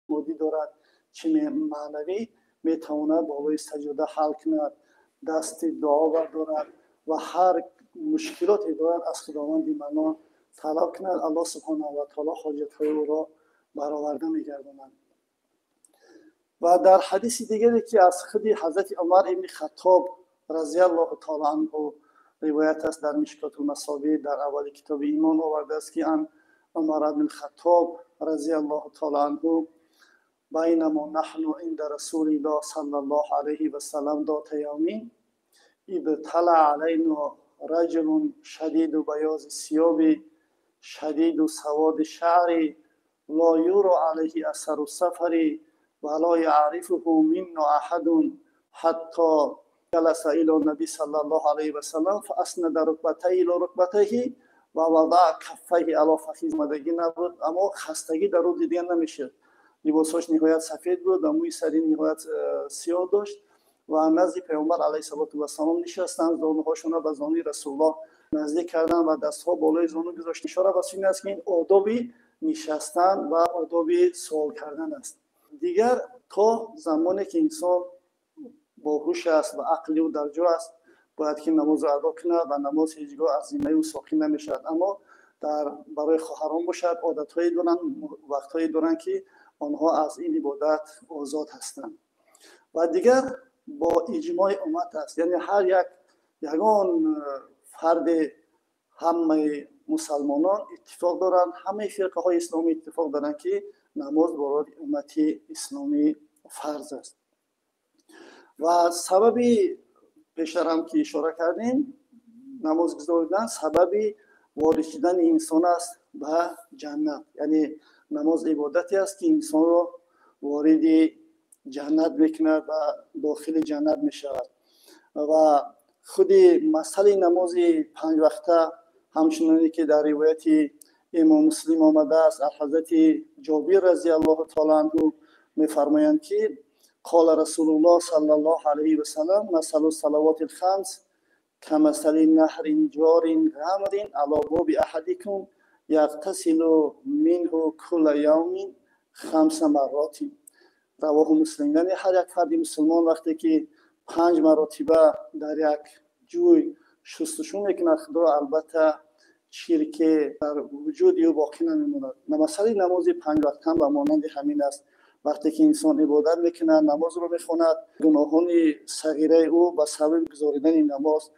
مادی دارد چه معنوی میتواند بالای سجاده حل کند، دست دعا بردارد و هر مشکلاتی دارد از خداوند منان طلب کند. الله سبحانه و تعالی حاجت‌های او را برآورده می‌گرداند. و در حدیث دیگری که از خود حضرت عمر ابن خطاب رضی الله تعالی عنه روایت است در مشکات المصابیح در اول کتاب ایمان آورده است که ان عمر ابن خطاب رضی الله تعالی عنه بینما نحن عند رسول الله صلی الله علیه و سلم ذات یوم ابتلع علینا رجل شدید بیاض الثياب شدید سواد الشعر لا یرى علیه اثر السفر ولا يعرفه منا احد حتى جلس الى النبي صلى الله عليه وسلم فاسند ركبتيه الى ركبتيه و وضع کفيه على فخذ مدگی نبود، اما خستگی در او دیدن نمیشد. لباسش نهایت سفید بود و موی سری نهایت سیاه داشت و نزد پیامبر علیه السلام نشستند. زانوهاشون را به زانوی رسول الله نزدیک کردند و دستها بالای زانو گذاشت. اشاره به این است که این آدابی نشستن و آدابی سوال کردن است. دیگر تا زمانی که انسان باهوش است و عقلی او در جا است باید که نماز را ادا کند و نماز هیچگاه از ذمه او ساقط نمیشد. اما برای خواهران باشد عادت‌هایی دارند، وقت‌هایی دارند که آنها از این عبادت آزاد هستند. و دیگر با اجماع امت است، یعنی هر یگان فرد همه مسلمانان اتفاق دارند، همه فرقه های اسلامی اتفاق دارند که نماز برای امت اسلامی فرض است. و سببی پیشتر هم که اشاره کردیم نماز گزاردن سببی وارد شدن انسان است به جنت، یعنی نماز عبادتی است که انسان را وارد جنت میکند و داخل جنت میشود. و خود مسئله نماز 5 وقته همچنانی که در روایت امام مسلم آمده است از حضرت جابر رضی الله تعالی عنه میفرمایند که قال رسول الله صلی الله علیه و سلم مثل الصلوات الخمس كمثل نهر جار غامض على باب احدكم یغتسل منه كل یوم 5 مرات. رواه مسلم. یعنی هر یک فرد مسلمان وقتی که 5 مرتبه در یک جوی شستشو میکند خدا البته شرک در وجود او باقی نمیماند. مثلا نماز 5 وقت هم به مانند همین است. وقتی که انسان عبادت میکند نماز رو میخواند گناهان صغیره او به سبب گزاردن نماز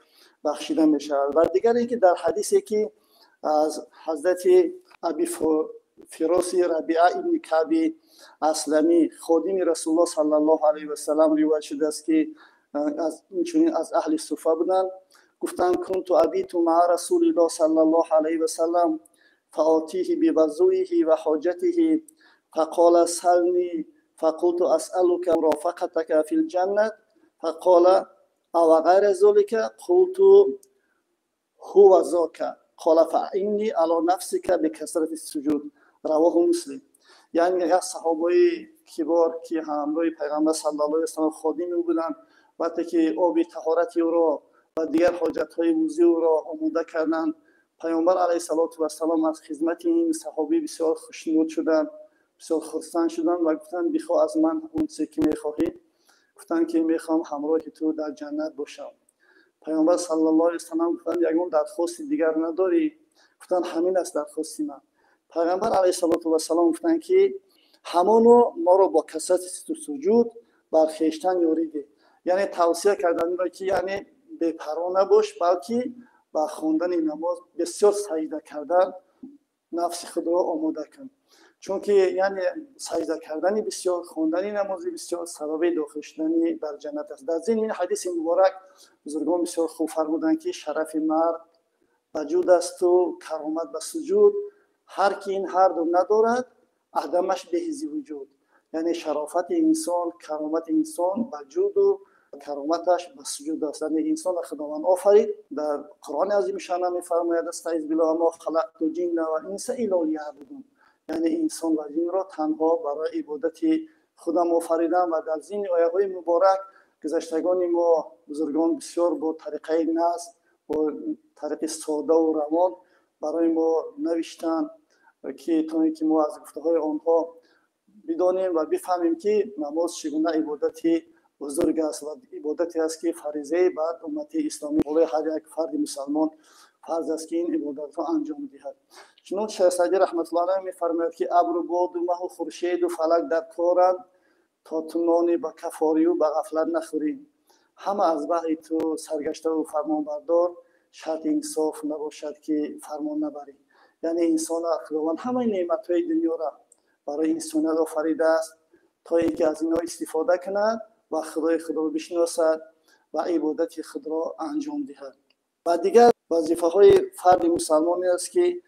بخشیده میشود. و دیگر اینکه در حدیثی که از حضرت ابی فراس ربیعه ابن کعب اسلمی خادم رسول الله صلی الله علیه و سلم روایت شده است که از اهل صفه بودند. گفتند كنت ابيت مع رسول الله صلی الله علیه و سلم فآتيه بوضوئه و حاجته فقال سلني فقلت اسالك مرافقتك في الجنه فقال او غير ذلك قلت هو ذاك قال فإني على نفسك بكثرة السجود. رواه مسلم. یعنی یک صحابه کبار که همراه پیغمبر صلی الله علیه و سلم خادم بودند وقتی که آب طهارت او را و دیگر حاجت‌های وضو او را آماده کردند پیامبر علیه السلام از خدمت این صحابه بسیار خوشنود شدند، بسیار خرسند شدند و گفتند بخواه از من اون چیزی که می‌خواهی. گفتند که می‌خوام همراه تو در جنت باشم. پیامبر صلی الله علیه و سلم گفتند یگان درخواست دیگر نداری؟ گفتند همین است درخواست من. پیغمبر علیه السلام گفتند که همانو ما رو با کثرت سجود بر خویشتن یاریده، یعنی توصیه کردن را که یعنی بی‌پروا نباش بلکه با خواندن نماز بسیار سجده کردن نفس خود را آماده کن، چون که یعنی سجده کردن بسیار خواندن نماز بسیار سبب داخل شدن بر جنت است. در ضمن این حدیث مبارک بزرگان بسیار خوب فرمودند که شرف مرد وجود است و کرامت به سجود، هر کی این هر دو ندارد عدمش به هیزی وجود، یعنی شرافت انسان کرامت انسان وجود و کرامتش به سجود است. یعنی انسان خداوند آفرید. در قرآن عظیم شان می‌فرماید استعیذ بالله ما خلقت الجن و الانس الا لیعبدون، یعنی انسان و جن را تنها برای عبادت خودم آفریدم. و در ضمن آیه‌های مبارک گذشتگان ما بزرگان بسیار با طریقه نظم با طریق ساده و روان برای ما نوشتند که تا اینکه ما از گفته‌های آنها بدانیم و بفهمیم که نماز چگونه عبادتی بزرگ است و عبادتی است که فریضه بر امت اسلامی بالای هر یک فرد مسلمان فرض است که این عبادت را انجام دهد. چنانچه شیخ سعدی رحمت الله علیه می‌فرماید که ابر و باد و مه و خورشید و فلک در کارند تا تو نان به کفاری و به غفلت نخوریم. همه از بهر تو سرگشته و فرمان بردار، شرط انصاف نباشد که فرمان نبری. یعنی انسان خداوند همه نعمت‌های دنیا را برای انسانیت آفریده است تا اینکه از اینها استفاده کند و خدای خود را بشناسد و عبادت خود را انجام دهد. و دیگر وظیفه‌های فرد مسلمان است که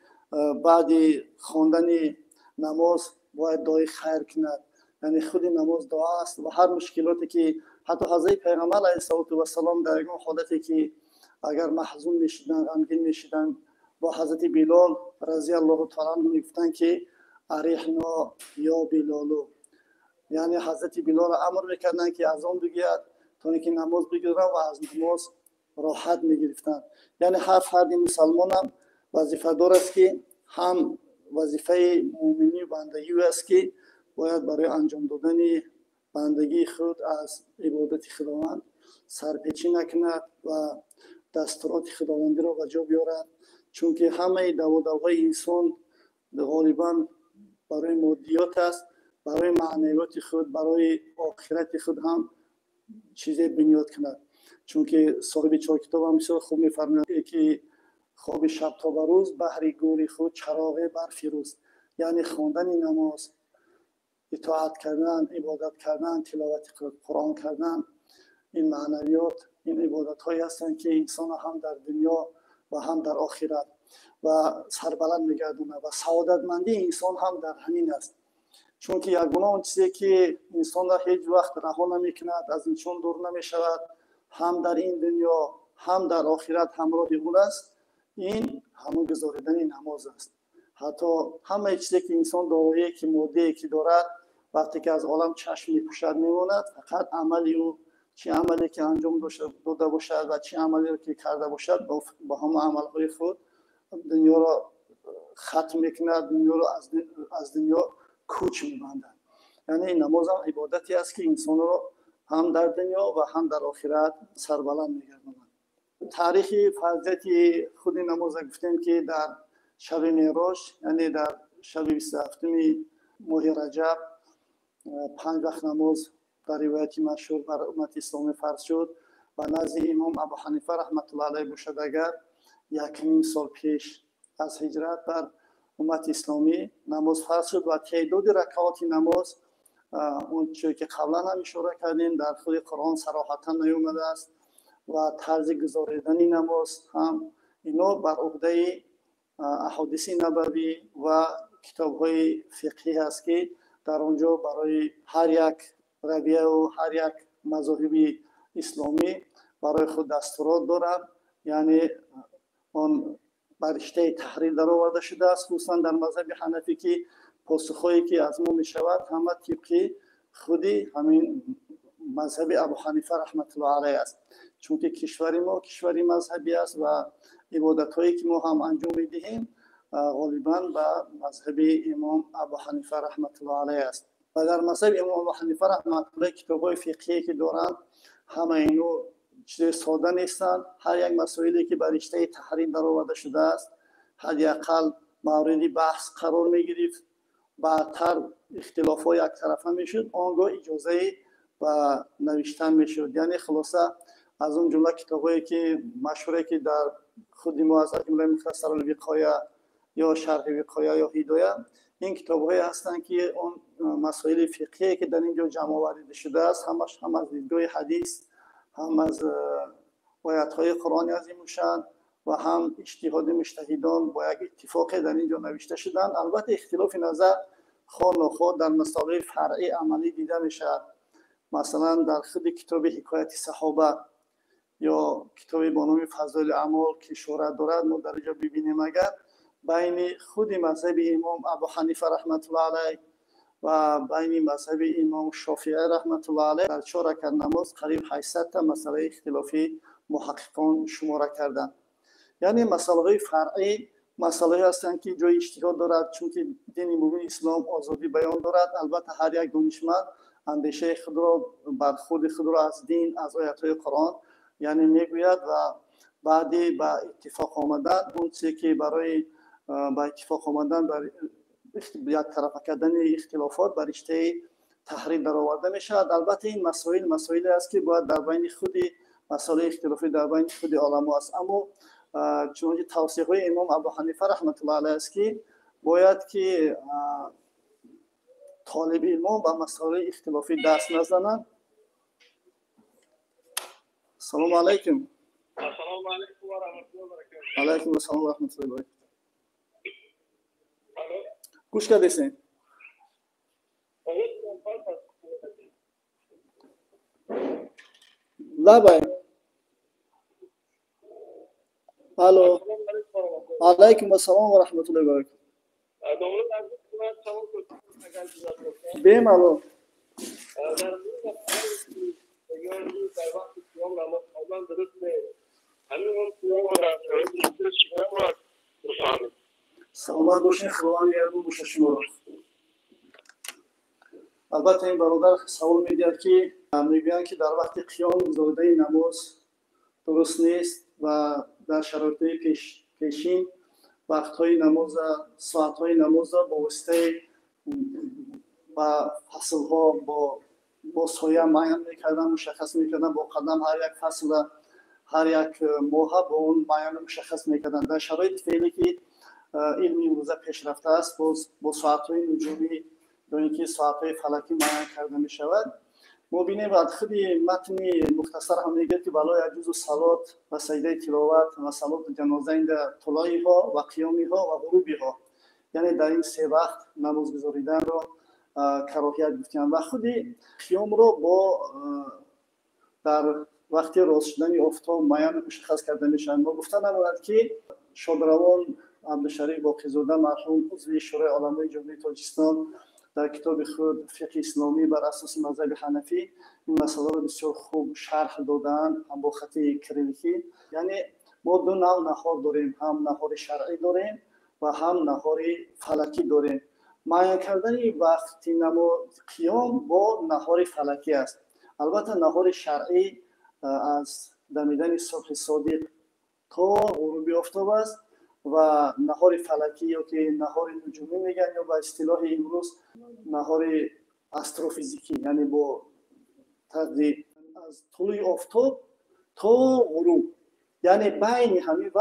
بعد خواندن نماز باید دعای خیر کند. یعنی خود نماز دعا است و هر مشکلاتی که حتی حضرت پیغمبر علیه السلام در یک حالتی که اگر محزون میشدن، غمگین میشدن، با حضرت بلال رضی الله تعالی عنه میگفتن که اریحنا یا بلالو، یعنی حضرت بلال امر میکردن که از آن بگوید تا اینکه نماز بگیرن و از نماز راحت میگرفتن. یعنی هر فرد مسلمان هم وظیفه دار است که هم وظیفه مومنی و بندگی است که باید برای انجام دادن بندگی خود از عبادت خداوند سرپیچی نکند و دستورات خداوندی را به جا بیارد، چون که همه دغدغه‌های انسان غالبا برای مادیات است، برای معنویات خود، برای آخرت خود هم چیزی بنیاد کند. چون که صاحب چهار کتاب هم بسیار خوب می‌فرماید که خواب شب تا به روز بهر گوری خود چراغ برفروز. یعنی خواندن نماز، اطاعت کردن، عبادت کردن، تلاوت قرآن کردن، این معنویات، این عبادت هایی هستند که انسان هم در دنیا و هم در آخرت و سربلند می‌گرداند و سعادتمندی انسان هم در همین است. چون که یگانه آن چیزی که انسان را هیچ وقت رها نمی‌کند، از این چون دور نمی‌شود، هم در این دنیا هم در آخرت همراه او است، این همون گزاردن نماز است. حتی همه چیزی که انسان دارایی که ماده که دارد وقتی که از عالم چشم می‌پوشد میماند، فقط عملی او، چه عملی که انجام داده باشد و چه عملی که کرده باشد با همه عمل‌های خود دنیا را ختم می‌کند، دنیا را از دنیا کوچ می‌بندد. یعنی نماز هم عبادتی است که انسان را هم در دنیا و هم در آخرت سربلند می‌گرداند. تاریخ فرضیت خود نماز گفتیم که در شب معراج، یعنی در شب 27 ماه رجب 5 وقت نماز در روایت مشهور بر امت اسلامی فرض شد و نزد امام ابو حنیفه رحمت الله علیه باشد اگر 1.5 سال پیش از هجرت بر امت اسلامی نماز فرض شد و تعداد رکعات نماز اون چیزی که قبلا هم اشاره کردیم در خود قرآن صراحتا نیامده است و طرز گزاردن نماز هم اینا بر عهده احادیث نبوی و کتاب‌های فقهی است که در آنجا برای هر یک رویه و هر یک مذاهب اسلامی برای خود دستورات دارد. یعنی آن برشته تحریر در آورده شده است، خصوصا در مذهب حنفی که پاسخهایی که از ما می شود همه طبق خودی همین مذهب ابو حنیفه رحمت الله علیه است. چون که کشور ما کشوری مذهبی است و عبادت هایی که ما هم انجام می دهیم غالبا به مذهب امام ابو حنیفه رحمت الله علیه است. و در مذهب امام ابو حنیفه رحمت الله کتاب‌های فقهی که دارند همه اینو چیز ساده نیستند. هر یک مسائلی که بر رشته تحریر در آورده شده است حداقل مورد بحث قرار می‌گرفت، بعدتر اختلاف‌های یک طرفه می‌شد، آنگاه اجازه و نوشتن می‌شد. یعنی خلاصه از اون جمله کتابایی که مشهوره که در خود ما از جمله مختصر الوقایه یا شرح وقایه یا هدایه، این کتاب‌هایی هستند که اون مسائل فقهی که در اینجا جمع آورده شده است همش هم از دیدگاه حدیث، هم از آیات‌های قرآن عظیم الشأن و هم اجتهاد مجتهدان با یک اتفاق در اینجا نوشته شدند. البته اختلاف نظر خواه نخواه در مسائل فرعی عملی دیده میشد. مثلا در خود کتاب حکایت صحابه یا کتاب با نام فضائل اعمال که شهرت دارد ما در اینجا ببینیم اگر بین خود مذهب امام ابو حنیفه رحمت الله علیه و بین مذهب امام شافعی رحمت الله علیه در 4 رکعت نماز قریب 800 تا مسئله اختلافی محققان شماره کردند. یعنی مسائل فرعی مسائلی هستند که جای اشتراک دارد، چون که دین مبین اسلام آزادی بیان دارد. البته هر یک دانشمند اندیشه خود را بر خود خود را از دین، از آیات‌های قرآن یعنی میگوید و بعدی با اتفاق آمدن اون چیزی که برای با اتفاق آمدن بر یک طرف کردن اختلافات بر رشته تحریر در آورده می شود. البته این مسائل است که باید در بین خود مسائل اختلافی در بین خود علما است. اما چون توصیه های امام ابو حنیفه رحمت الله علیه است که باید که طالب علم با مسائل اختلافی دست نزنند. سلام علیکم. السلام علیکم و رحمت الله و برکاته. علیکم السلام و رحمت الله و برکاته. گوش کردین؟ لبای الو. علیکم السلام و رحمت الله و برکاته. بیم الو. سلامت باشین، خداوند یارتون باشه شما. البته این برادر سوال می‌کرد که میگویند که در وقت قیام گزارده نماز درست نیست و در شرایط پیشین وقت‌های نماز، ساعت‌های نماز با واسطه و فصل‌ها با سایه معین می‌کردن، مشخص می‌کردن، با قدم هر یک فصل و هر یک ماه با اون معین مشخص می‌کردن. در شرایط فعلی که علم امروزه پیشرفته است، با ساعت‌های نجومی یا اینکه ساعت‌های فلکی معین کرده می‌شود، ما بینیم بعد خود متن مختصر هم میگه که بلا یجوز صلات و سجده تلاوت و صلات جنازه عند طلوعها و قیامها و غروبها، یعنی در این سه وقت نماز گزاریدن را کراهیت گفتند و خود قیام را با در وقت راست شدن آفتاب معین مشخص کرده میشن. ما گفتن نماند که شادروان عبدالشریف باقی‌زاده مرحوم عضو شورای علمای جمهوری تاجیکستان در کتاب خود فقه اسلامی بر اساس مذهب حنفی این مسئله را بسیار خوب شرح دادن، هم با خط کریلیکی. یعنی ما دو نوع نهار داریم، هم نهار شرعی داریم و هم نهار فلکی داریم. معین کردن وقت نماز قیام با نهار فلکی است. البته نهار شرعی از دمیدن صبح صادق تا غروب آفتاب است و نهار فلکی یا که نهار نجومی میگن یا با اصطلاح امروز نهار استروفیزیکی، یعنی با تقدیر از طلوع آفتاب تا غروب، یعنی بین همین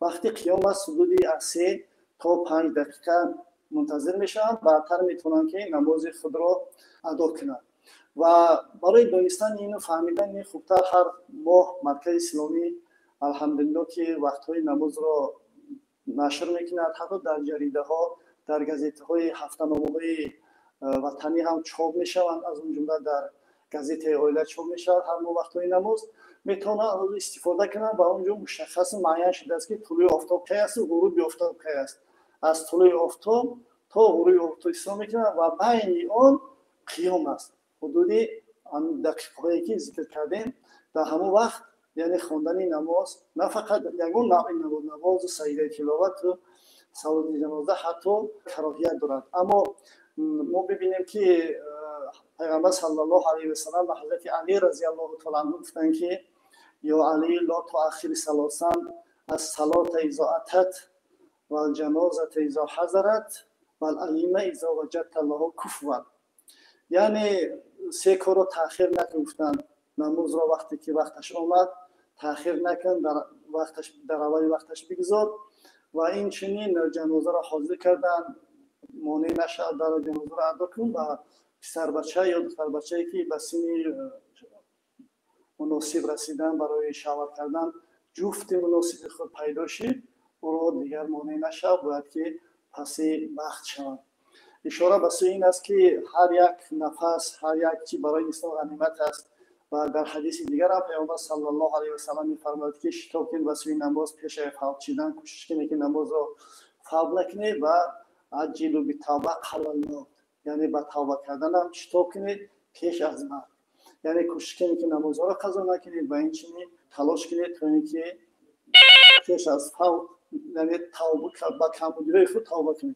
وقتی قیام است حدود از 3 تا 5 دقیقه منتظر میشن، بعدتر میتونن که نماز خود را ادا کنند. و برای دانستن اینو فهمیدن این خوبتر هر ماه مرکز اسلامی الحمدلله که وقت‌های نماز را نشر میکند، حتی در جریده ها، در گزیته های هفته‌نامه‌های وطنی هم چاپ میشوند، از اون جمله در گزیته عائله چاپ میشود. هر ماه وقت‌های نماز میتونن استفاده کنن و اونجا مشخص معین شده است که طلوع آفتاب کی است و غروب آفتاب کی است. از طلوع آفتاب تا غروب آفتاب استفاده میکنن و بین آن قیام است. حدود آن دقیقه‌ای که ذکر کردیم در همون وقت یعنی خواندن نماز، نه فقط یگان نوع نماز و سجده تلاوت و صلات جنازه حتی کراهیت دارد. اما ما ببینیم که پیغمبر صلی الله علیه و سلم و حضرت علی رضی الله تعالی عنه گفتند که یا علی لا تؤخر ثلاثا الصلاة اذا اتت و الجنازه اذا حضرت و الائمه اذا وجدت الله کفوا، یعنی سه کار رو تأخیر نکن. نماز را وقتی که وقتش آمد تأخیر نکن، در اول وقتش بگذار و این چنین جنازه را حاضر کردن، مانع نشد در جنازه را ادا کن و پسر بچه یا دختر بچه‌ای که به سن مناسب رسیدن برای شوهر کردن جفت مناسب خود پیدا شد، او را دیگر مانع نشد، باید که پس وقت شود. اشاره به این است که هر یک نفس، هر یک چیز برای انسان غنیمت است و در حدیث دیگر هم پیامبر صلی الله علیه و سلم می‌فرماید که شتاب کن واسه نماز پیش فوت شدن کوشش کنید که نماز را فوت نکنید و عجلوا بالتوبه قبل الموت، یعنی با توبه کردن هم شتاب کنید پیش از مرگ، یعنی کوشش کنید که نماز را قضا نکنید و این چنین تلاش کنید تا اینکه پیش از فوت یعنی توبه با کمبودی خود توبه کنید.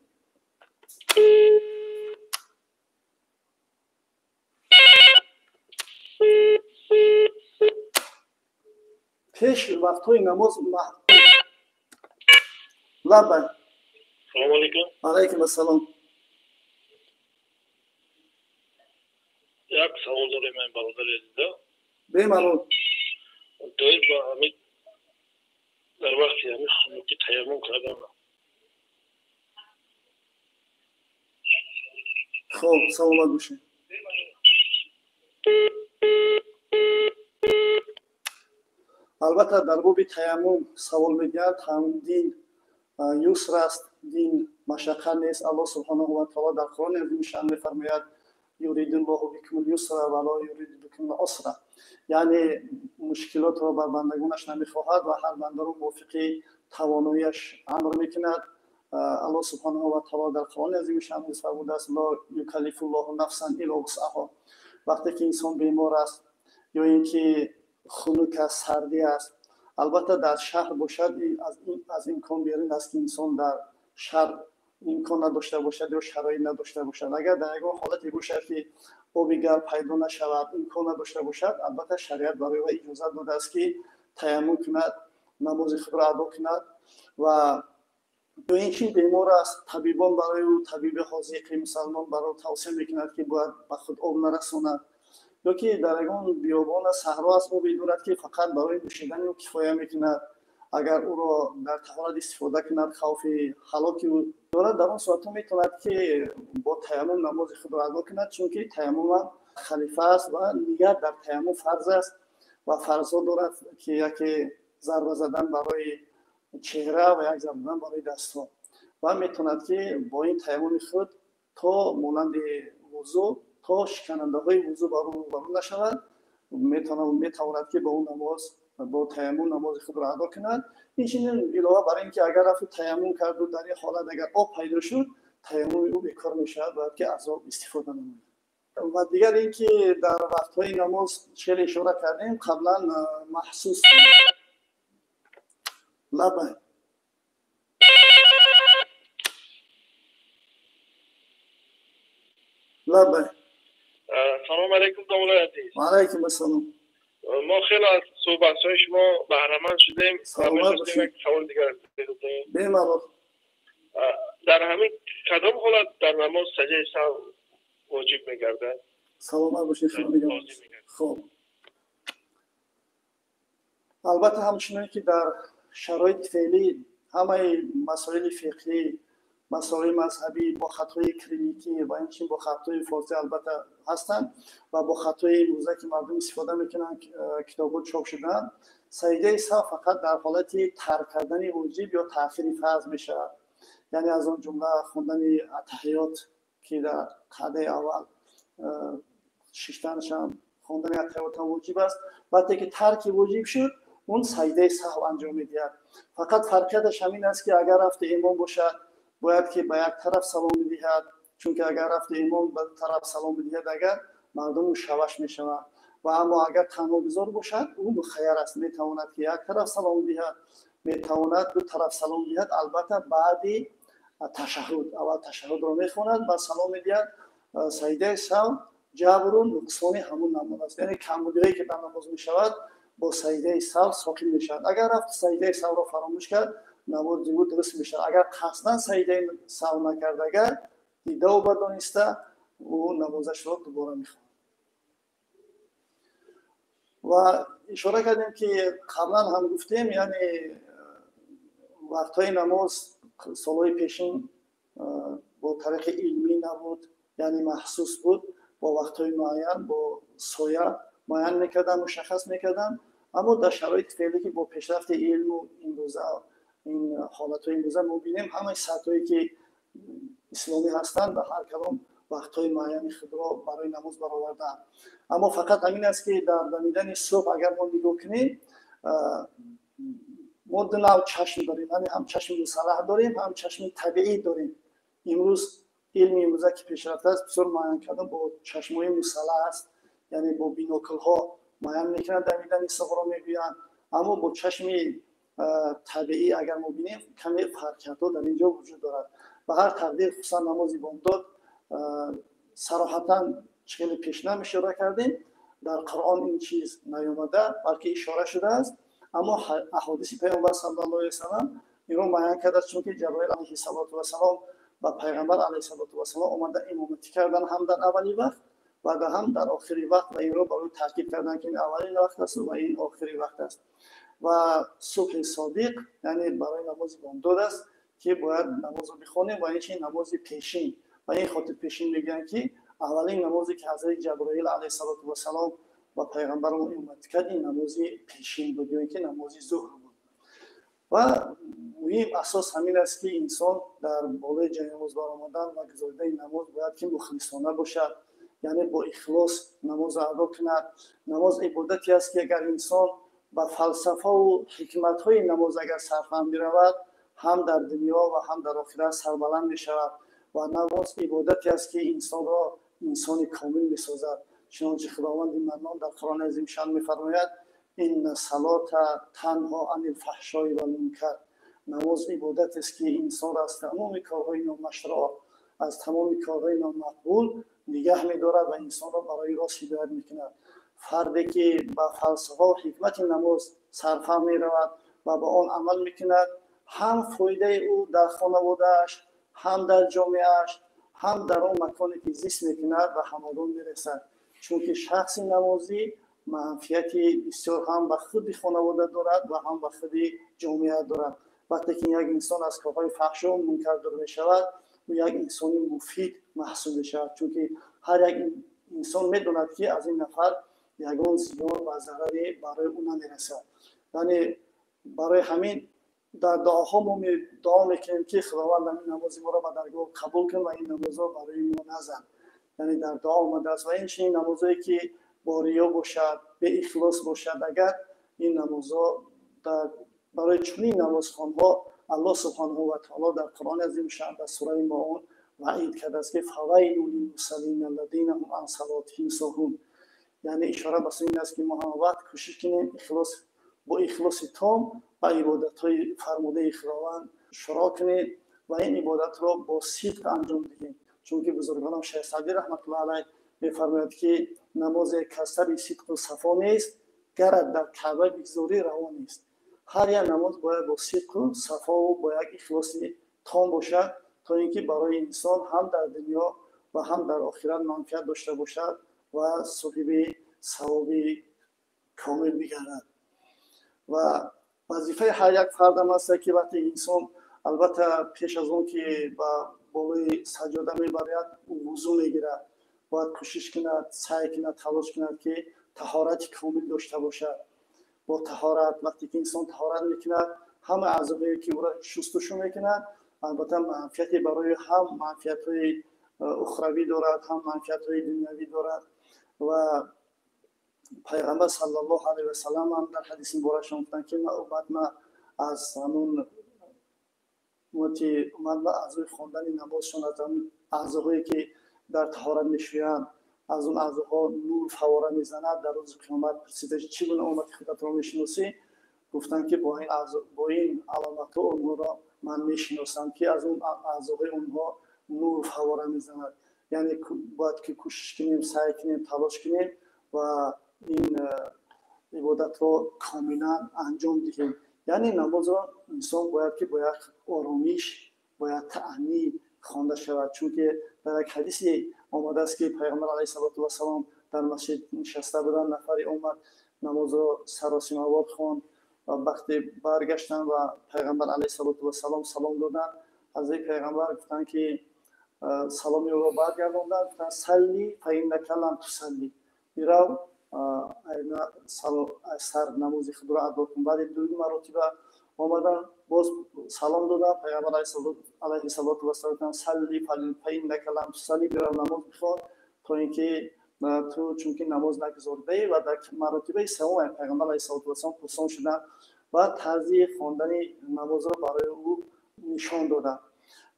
پیش وقتهای نماز لبن. سلام علیکم. علیکم السلام. یک سوال دارم من برادر عزیز. بفرمایید. دوید با همین در وقتی همین خنوکی تیمم کردم. خب سلامت باشید. البته در باب تیمم سوال میگرد، هم دین یسر است، دین مشقت نیست. الله سبحانه و تعالی در قرآن عظیم شأن میفرماید یرید الله بکم اليسر ولا یرید بکم العسر، یعنی مشکلات را بر بندگانش نمیخواهد و هر بنده را موافق تواناییش امر میکند. الله سبحانه و تعالی در قرآن عظیم شأن میفرماید است لا یکلف الله نفسا الا وسعها. وقتی که انسان بیمار است یا اینکه خنک است، سردی است، البته در شهر باشد از امکان بیرون است که انسان در شهر امکان نداشته باشد یا شرایط نداشته باشد. اگر در یک حالتی باشد که آبی گرم پیدا نشود، امکان نداشته باشد، البته شریعت برای او اجازه داده است که تیمم کند، نماز خود را ادا کند. و دو اینکه بیمار است، طبیبان برای او، طبیب حاذق مسلمان برای او توصیه میکند که باید به خود آب نرساند، یا که در یگان بیابان صحرا است او بداند که فقط برای نوشیدن او کفایه میکند. اگر او را در طهارت استفاده کند خوف هلاک او دارد، در آن صورت میتواند که با تیمم نماز خود را ادا کند، چون که تیمم خلیفه است و نیت در تیمم فرض است و فرضا دارد که یکی ضربه زدن برای چهره و یک ضربه زدن برای دستها و میتواند که با این تیمم خود تا مانند وضو تا شکننده های وضو بارون نشود، میتواند که با اون نماز با تیمم نماز خود را ادا کند. این چنین علاوه برای اینکه اگر رفت تیمم کرد و در این حالت اگر آب پیدا شد، تیمم او بیکار میشود، باید که از آب استفاده نماید. و دیگر اینکه در وقت‌های نماز چهل اشاره کردیم، قبلا محسوس لبن سلام علیکم دامولای عزیز. و علیکم السلام. ما خیلی از صحبت‌های شما بهره‌مند شدیم. سلامت باشید. یک سوال دیگر داریم. بفرمایید. در همین کدام حالت در نماز سجده سهو واجب می‌گردد؟ سلامت باشید. خب البته همچنین که در شرایط فعلی همه مسائل فقهی، مسائل مذهبی با خطای کلینیکی و اینچنین با خطای فارسی البته هستند و با خطای امروزه که مردم استفاده میکنن کتابات چاپ شدن، سجده سهو فقط در حالت ترک کردن واجب یا تأخیر فرض میشه. یعنی از آن جمله خوندن اتحیات که در قعده اول ششتنش هم خوندن اتحیات واجب است، وقتی که ترک واجب شد اون سجده سهو انجام میدهد. فقط فرقیتش همین است که اگر رفت امام باشد باید که به یک طرف سلام بدهد، چون که اگر رفت امام به طرف سلام بدهد اگر مردم شوش میشوند. و اما اگر تنها گذار باشد او مخیر است، میتواند که یک طرف سلام بدهد، میتواند دو طرف سلام بدهد. البته بعد تشهد، اول تشهد را میخواند بعد سلام میدهد. سجده سهو جبر و نقصان همون نماز است، یعنی کمبودی که در نماز میشود با سجده سهو ساقط میشود. اگر رفت سجده سهو را فراموش کرد نماز او درست میشه. اگر قصدا سجده سهو نکرد، اگر دیده و بدانسته او نمازش را دوباره میخواند. و اشاره کردیم که قبلا هم گفتیم، یعنی وقتهای نماز سالهای پیشین با طریق علمی نبود، یعنی محسوس بود، با وقتهای معین با سایه معین میکردن، مشخص میکردن. اما در شرایط فعلی که با پیشرفت علم و امروزه این حالتهای امروزه میبینیم همه سطحایی که اسلامی هستند به هر کدام وقتهای معین خود را برای نماز برآوردن. اما فقط همین است که در دمیدن صبح اگر ما نگاه کنیم ما دو نوع چشم داریم، یعنی هم چشم مسلح داریم هم چشم طبیعی داریم. امروز علم امروزه که پیشرفته است بسیار معین کردن با چشم‌های مسلح است، یعنی با بینوکل ها معین میکنن دمیدن صبح را میگویند. اما با چشم طبیعی اگر ما ببینیم کمی فرقیت‌ها در اینجا وجود دارد. به هر تقدیر خصوصا نماز بامداد صراحتاً چگونه پیش اشاره کردیم در قرآن این چیز نیامده بلکه اشاره شده است، اما احادیث پیامبر صلی الله علیه و سلم این رو بیان کرده چون که جبرائیل علیه السلام و پیغمبر علیه السلام اومده امامتی کردن هم در اولی وقت و هم در آخری وقت و این رو برای تاکید کردن که این اولین وقت است و این آخری وقت است. و صبح صادق یعنی برای نماز بامداد است که باید نماز رو بخونیم و این چه نماز پیشین و این خاطر پیشین میگن که اولین نمازی که حضرت جبرائیل علیه السلام و پیغمبر رو امامت کرد این نماز پیشین بود یا اینکه نماز ظهر بود. و مهم اساس همین است که انسان در بالای جای نماز برآمدن و گزاردن نماز باید که مخلصانه باشد، یعنی با اخلاص نماز ادا کند. نماز عبادتی است که اگر انسان با فلسفه و حکمت‌های نماز اگر سرفهم برود هم در دنیا و هم در آخرت سربلند می‌شود و نماز عبادتی است که انسان را انسان کامل می‌سازد. چنانچه خداوند منان در قرآن عظیم شان می‌فرماید این الصلاة تنها عن الفحشاء و المنکر. نماز عبادت است که انسان را از تمام کارهای نامشروع از تمام کارهای نامقبول نگه می‌دارد و انسان را برای راست هدایت می‌کند. فردی که با فلسفه و حکمت نماز سرفهم می‌رود و با آن عمل می‌کند هم فایده او در خانواده‌اش هم در جامعه‌اش هم در آن مکانی که زیست می‌کند و همانون می‌رسد. چون که شخص نمازی منفعت بسیار هم به خود خانواده دارد و هم به خود جامعه دارد. وقتی که یک انسان از کارهای فحش و منکر دور می‌شود و یک انسان مفید محسوب می‌شود، چون که هر یک انسان می‌داند که از این نفر یگان زیان و ضرری برای او نمی‌رسد. یعنی برای همین در دعاها ما دعا می‌کنیم که خداوند این نماز ما را به درگاه قبول کن و این نماز را برای ما نزن. یعنی در دعا آمده است و این چنین نمازایی که با ریا باشد به اخلاص باشد اگر این نمازها برای چنین نمازخوان‌ها الله سبحانه و تعالی در قرآن عظیم شان در سوره ماعون وعید کرده است که فویل للمصلین الذین هم عن صلاتهم ساهون. یعنی اشاره به این است که ما هم وقت کوشش کنیم با اخلاص تام و عبادت‌های فرموده خداوند شروع کنیم و این عبادت را با صدق انجام دهیم. چون که بزرگان شیخ سعدی رحمت الله علیه می‌فرمایند که نماز کسر صدق و صفا نیست گرد در کعبه بگذاری روا نیست. هر یک نماز باید با صدق و صفا و با یک اخلاص تام باشد تا اینکه برای انسان هم در دنیا و هم در آخرت منفعت داشته باشد و صاحب ثواب کامل بگردد. و وظیفه هر یک فرد است که وقتی انسان البته پیش از اون که با بالای سجاده میبرد او وضو میگیرد باید کوشش کند سعی کند تلاش کند که طهارت کامل داشته باشد. با طهارت وقتی که انسان طهارت میکند همه اعضایی که او را شستشو میکند البته منفعت برای هم منفعت‌های اخروی دارد هم منفعت‌های دنیوی دارد. و پیغمبر صلی الله علیه و سلم هم در حدیث مبارک گفتند که ما از همون اعضای خواندن نمازشون از اون اعضاهایی که در طهارت میشویند از اون اعضاها نور فواره میزند. در روز قیامت پرسیده چگونه امت خودت را میشناسی؟ گفتند که با این علامت‌ها اونها را من میشناسم که از اون اعضاهای اونها نور فواره میزند. یعنی باید که کوشش کنیم سعی کنیم تلاش کنیم و این عبادت را کاملا انجام دهیم. یعنی نماز را انسان باید که با یک آرامش باید تأنی خوانده شود. چون که در یک حدیثی آمده است که پیغمبر علیه السلام در مسجد نشسته بودند، نفری اومد نماز را سراسیمه خواند و وقتی برگشتن و پیغمبر علیه السلام سلام دادند از پیغمبر گفتند که سلامی را برگرداندند گفتند سلی فإنک لم تصلی، برو سر نماز خود را ادا کن. بعد دو مرتبه آمدن باز سلام دادن پیغمبر علیه السلام سلی فإنک لم تصلی، برو نماز بخوان تا اینکه تو چون که نماز نگزارده. و در مرتبه سوم پیغمبر علیه السلام پرسان شدن و طرز خواندن نماز را برای او نشان دادن.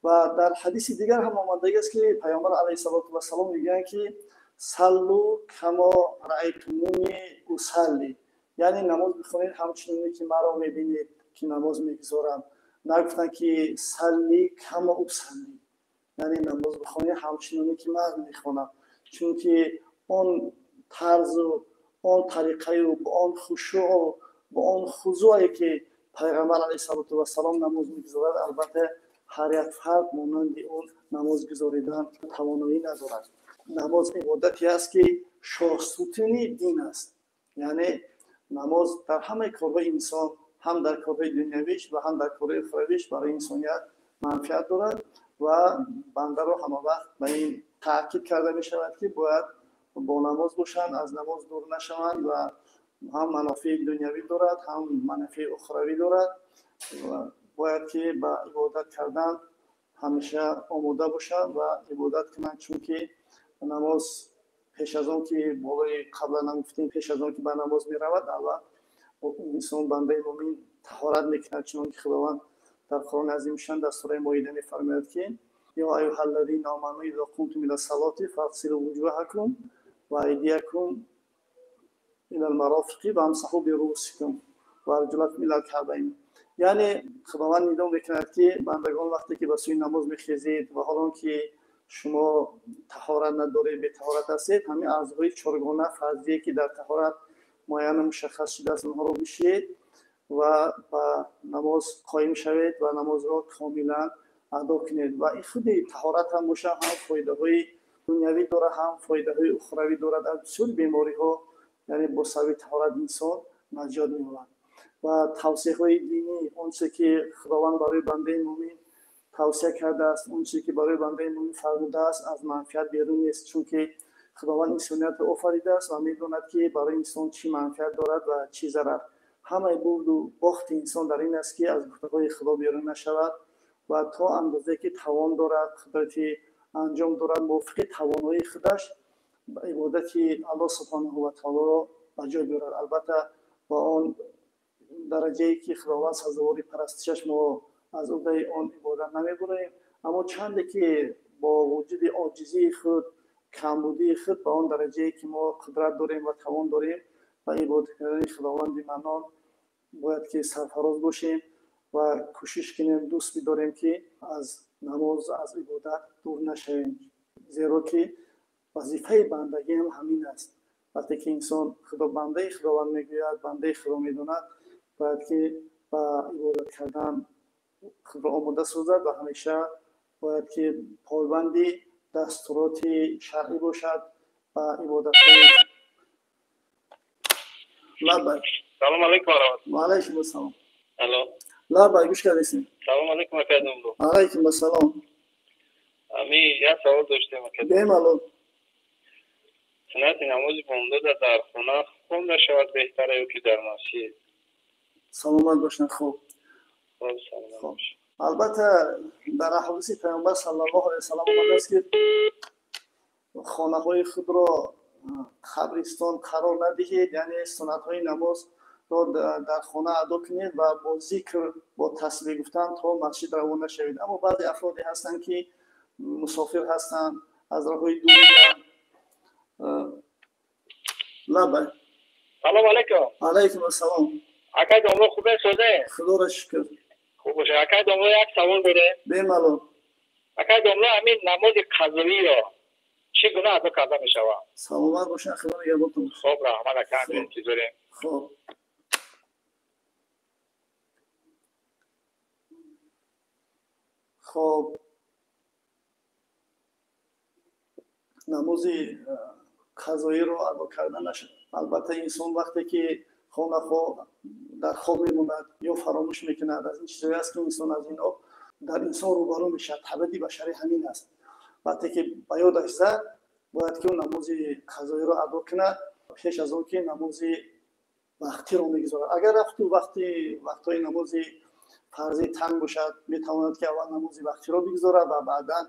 و در حدیث دیگر هم آمده است که پیامبر علیه السلام میگن که صلوا کما رأیتمونی اصلی، یعنی نماز بخونید همچنین که مرا میبینید که نماز میگذارم. نگفتن که سلی کما ابسلی، یعنی نماز بخونی همچنانی که من میخونم، چون که اون طرز و اون طریقه و با اون خشوع و با اون خضوعی که پیغمبر علیه السلام نماز میگذارد، البته هر یک فرد مانند اون نماز گذاریدن توانایی ندارد. نماز عبادتی است که شاهستونی دین است، یعنی نماز در همه کارهای انسان، هم در کارهای دنیویش و هم در کارهای اخرویش برای انسانیت منفعت دارد و بنده را همه وقت به این تاکید کرده می شود که باید با نماز باشند، از نماز دور نشوند و هم منافع دنیوی دارد هم منافع اخروی دارد و باید که به عبادت کردن همیشه آماده باشند و عبادت کنند، چون که نماز پیش از آن که بالای قبلا هم گفتیم پیش از آن که به نماز می رود اول انسان بنده مؤمن طهارت میکند، چون که خداوند در قرآن عظیم شان در سوره مائده میفرماید که یا ایها الذین آمنوا اذا قمتم الی الصلاة فاغسلوا وجوهکم و ایدیکم الی المرافق وامسحوا برؤوسکم و ارجلکم الی الکعبین. یعنی خداوند ندا میکند که بندگان وقتی که به سوی نماز میخیزید و حالا که شما طهارت ندارید، به طهارت هستید، همین اعضای چهارگانه فرضیه که در طهارت معین مشخص شده است اونها رو بشید و با نماز قایم شوید و نماز را کاملا ادا کنید و این خودی طهارت هم باشه، هم فایده های دنیوی داره هم فایده های اخروی دارد. از بسیار بیماری ها یعنی با سبب طهارت انسان نجات می‌یابد و توصیه های دینی، اون چیزی که خداوند برای بنده مؤمن توصیه کرده است، اون چیزی که برای بنده مؤمن فرموده است، از منفعت بیرون نیست، چون که خداوند انسانیت را آفریده است و می‌داند که برای انسان چی منفعت دارد و چی ضرر. همه برد و باخت انسان در این است که از گفتگوی خدا بیرون نشود و تا اندازه که توان دارد، قدرتی انجام دارد، موافق توانایی خودش عبادت الله سبحانه و تعالی را به جای بیارد. البته با آن درجه‌ای که خداوند سزاوار پرستشش ما از عهده آن عبادت نمی‌بریم، اما چندی که با وجود عاجزی خود، کمبودی خود، به آن درجه‌ای که ما قدرت داریم و توان داریم و عبادت کردن خداوند منان باید که سرفراز باشیم و کوشش کنیم دوست بداریم که از نماز، از عبادت دور نشویم، زیرا که وظیفه بندگی هم همین است. وقتی که انسان خدا بنده خداوند میگوید، بنده خدا میداند، باید که با عبادت کردن خدا آماده سازد و همیشه باید که پایبندی دستورات شرعی باشد و عبادت لبک. سلام علیکم و علیکم السلام. الو لبک گوش کردیم. سلام علیکم اکادم رو. علیکم السلام. امی یه سوال داشتم اکادم. بمالو. سنت نماز بنده در خانه خونده شود بهتره یا که در مسجد؟ سلامت باشن. خوب. خب. البته در احادیث پیامبر صلی الله علیه و سلم آمده است که خانه های خود را قبرستان قرار ندهید، یعنی سنت های نماز را در خانه ادا کنید و با ذکر، با تسبیح گفتن تا مسجد روانه شوید. اما بعضی افرادی هستند که مسافر هستند، از راههای دور میرن. لبک. سلام علیکم. علیکم السلام. اکای داملو خوبه شده؟ خدا را شکر. خوب باشه. اکای داملو یک سوال داره؟ بمالو. اکای داملو همین نماز قضایی را چی گناه ادا کرده می شود؟ سلامت باشن. خدا نگهدارتون. خب رحمت اکای چی داره؟ خب. خب نماز قضایی رو ادا کردن نشد. البته انسان وقتی که خانه در خواب میموند یا فراموش میکند، از این چیزایی است که انسان از اینا در انسان روبرو میشه. طبیعی بشری همین است. وقتی که به یادش زد باید که اون نماز قضایی رو ادا کند پیش از اون که نماز وقتی رو میگذارد. اگر وقتای نماز فرضی تنگ باشد، میتواند که اول نماز وقتی رو بگذارد و بعدا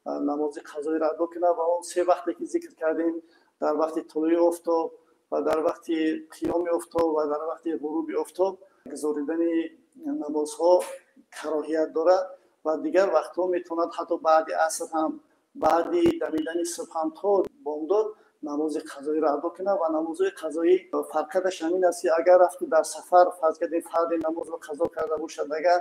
نماز قضایی را ادا کنه و اون سه وقتی که ذکر کردیم، در وقت طلوع آفتاب و در وقت قیام آفتاب و در وقت غروب آفتاب، گزاریدن نمازها کراهیت دارد و دیگر وقتها میتواند حتی بعد عصر هم، بعد دمیدن صبح هم تا بامداد намози қазоиро адо кунад ва намозҳои қазоӣ фарқияташ ҳамин аст ки агар рафту дар сафар фарз кардем фарди намозро қазо карда бошад агар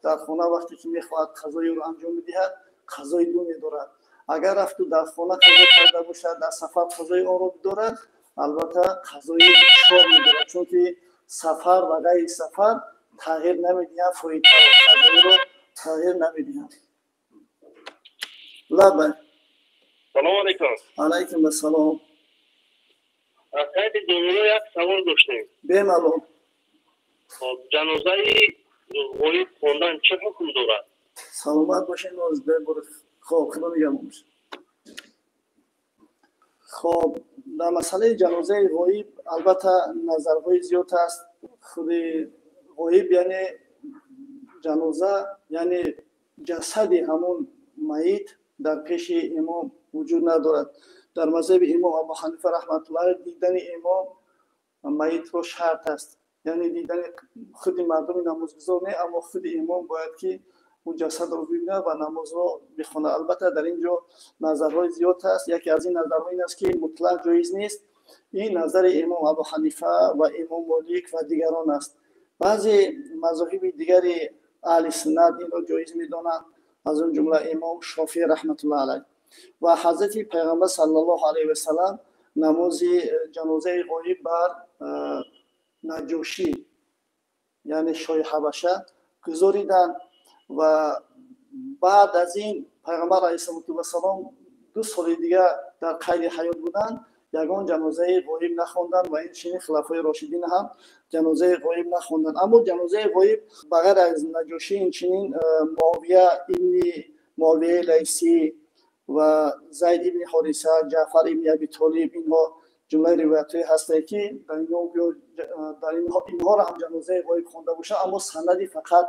дар хона вақте ки мехоҳад қазоиро анҷом бидиҳад қазои ду медорад. агар рафту дар хона қазо карда бошад дар сафар қазои онро бидорад албатта қазои чор медорад, чунки сафар ва ғайри сафар тағйир намедиҳад, фоитаро қазоиро тағйир намедиҳад. лабай. салом алейкум. алайкум ассалом. Акайди донуро як савол доштем. бемалум. ҷанозаи ғоиб хондан чӣ ҳукм дорад? саломат бошед нозида бур. хоб худо нигамон. خب در مسئله جنازه غایب البته نظرهای زیاد است. خود غایب یعنی جنازه یعنی جسد همون میت در پیش امام وجود ندارد. در مذهب امام ابو حنیفه رحمت الله علیه دیدن امام میت رو شرط است، یعنی دیدن خود مردم نمازگزار نه، اما خود امام باید که اون جسد رو ببینه و نماز رو بخونه. البته در اینجا نظرهای زیاد هست. یکی از این نظرها این است که مطلق جایز نیست. این نظر امام ابو حنیفه و امام مالک و دیگران است. بعضی مذاهب دیگری اهل سنت این رو جایز می‌دانند، از اون جمله امام شافعی رحمت الله علیه و حضرت پیغمبر صلی الله علیه و سلم نماز جنازه غایب بر نجاشی یعنی شاه حبشه گذاریدند و بعد از این پیغمبر علیه السلام 2 سال دیگه در قید حیات بودند، یگان جنازه غایب نخواندند و این چنین خلفای راشدین هم جنازه غایب نخواندند. اما جنازه غایب بغیر از نجاشی این چنین معاویه لیثی و زید ابن حارثه، جعفر ابن ابی طالب، اینها جمله روایت‌های هست که در اینها را هم جنازه غایب خوانده باشه، اما سندی فقط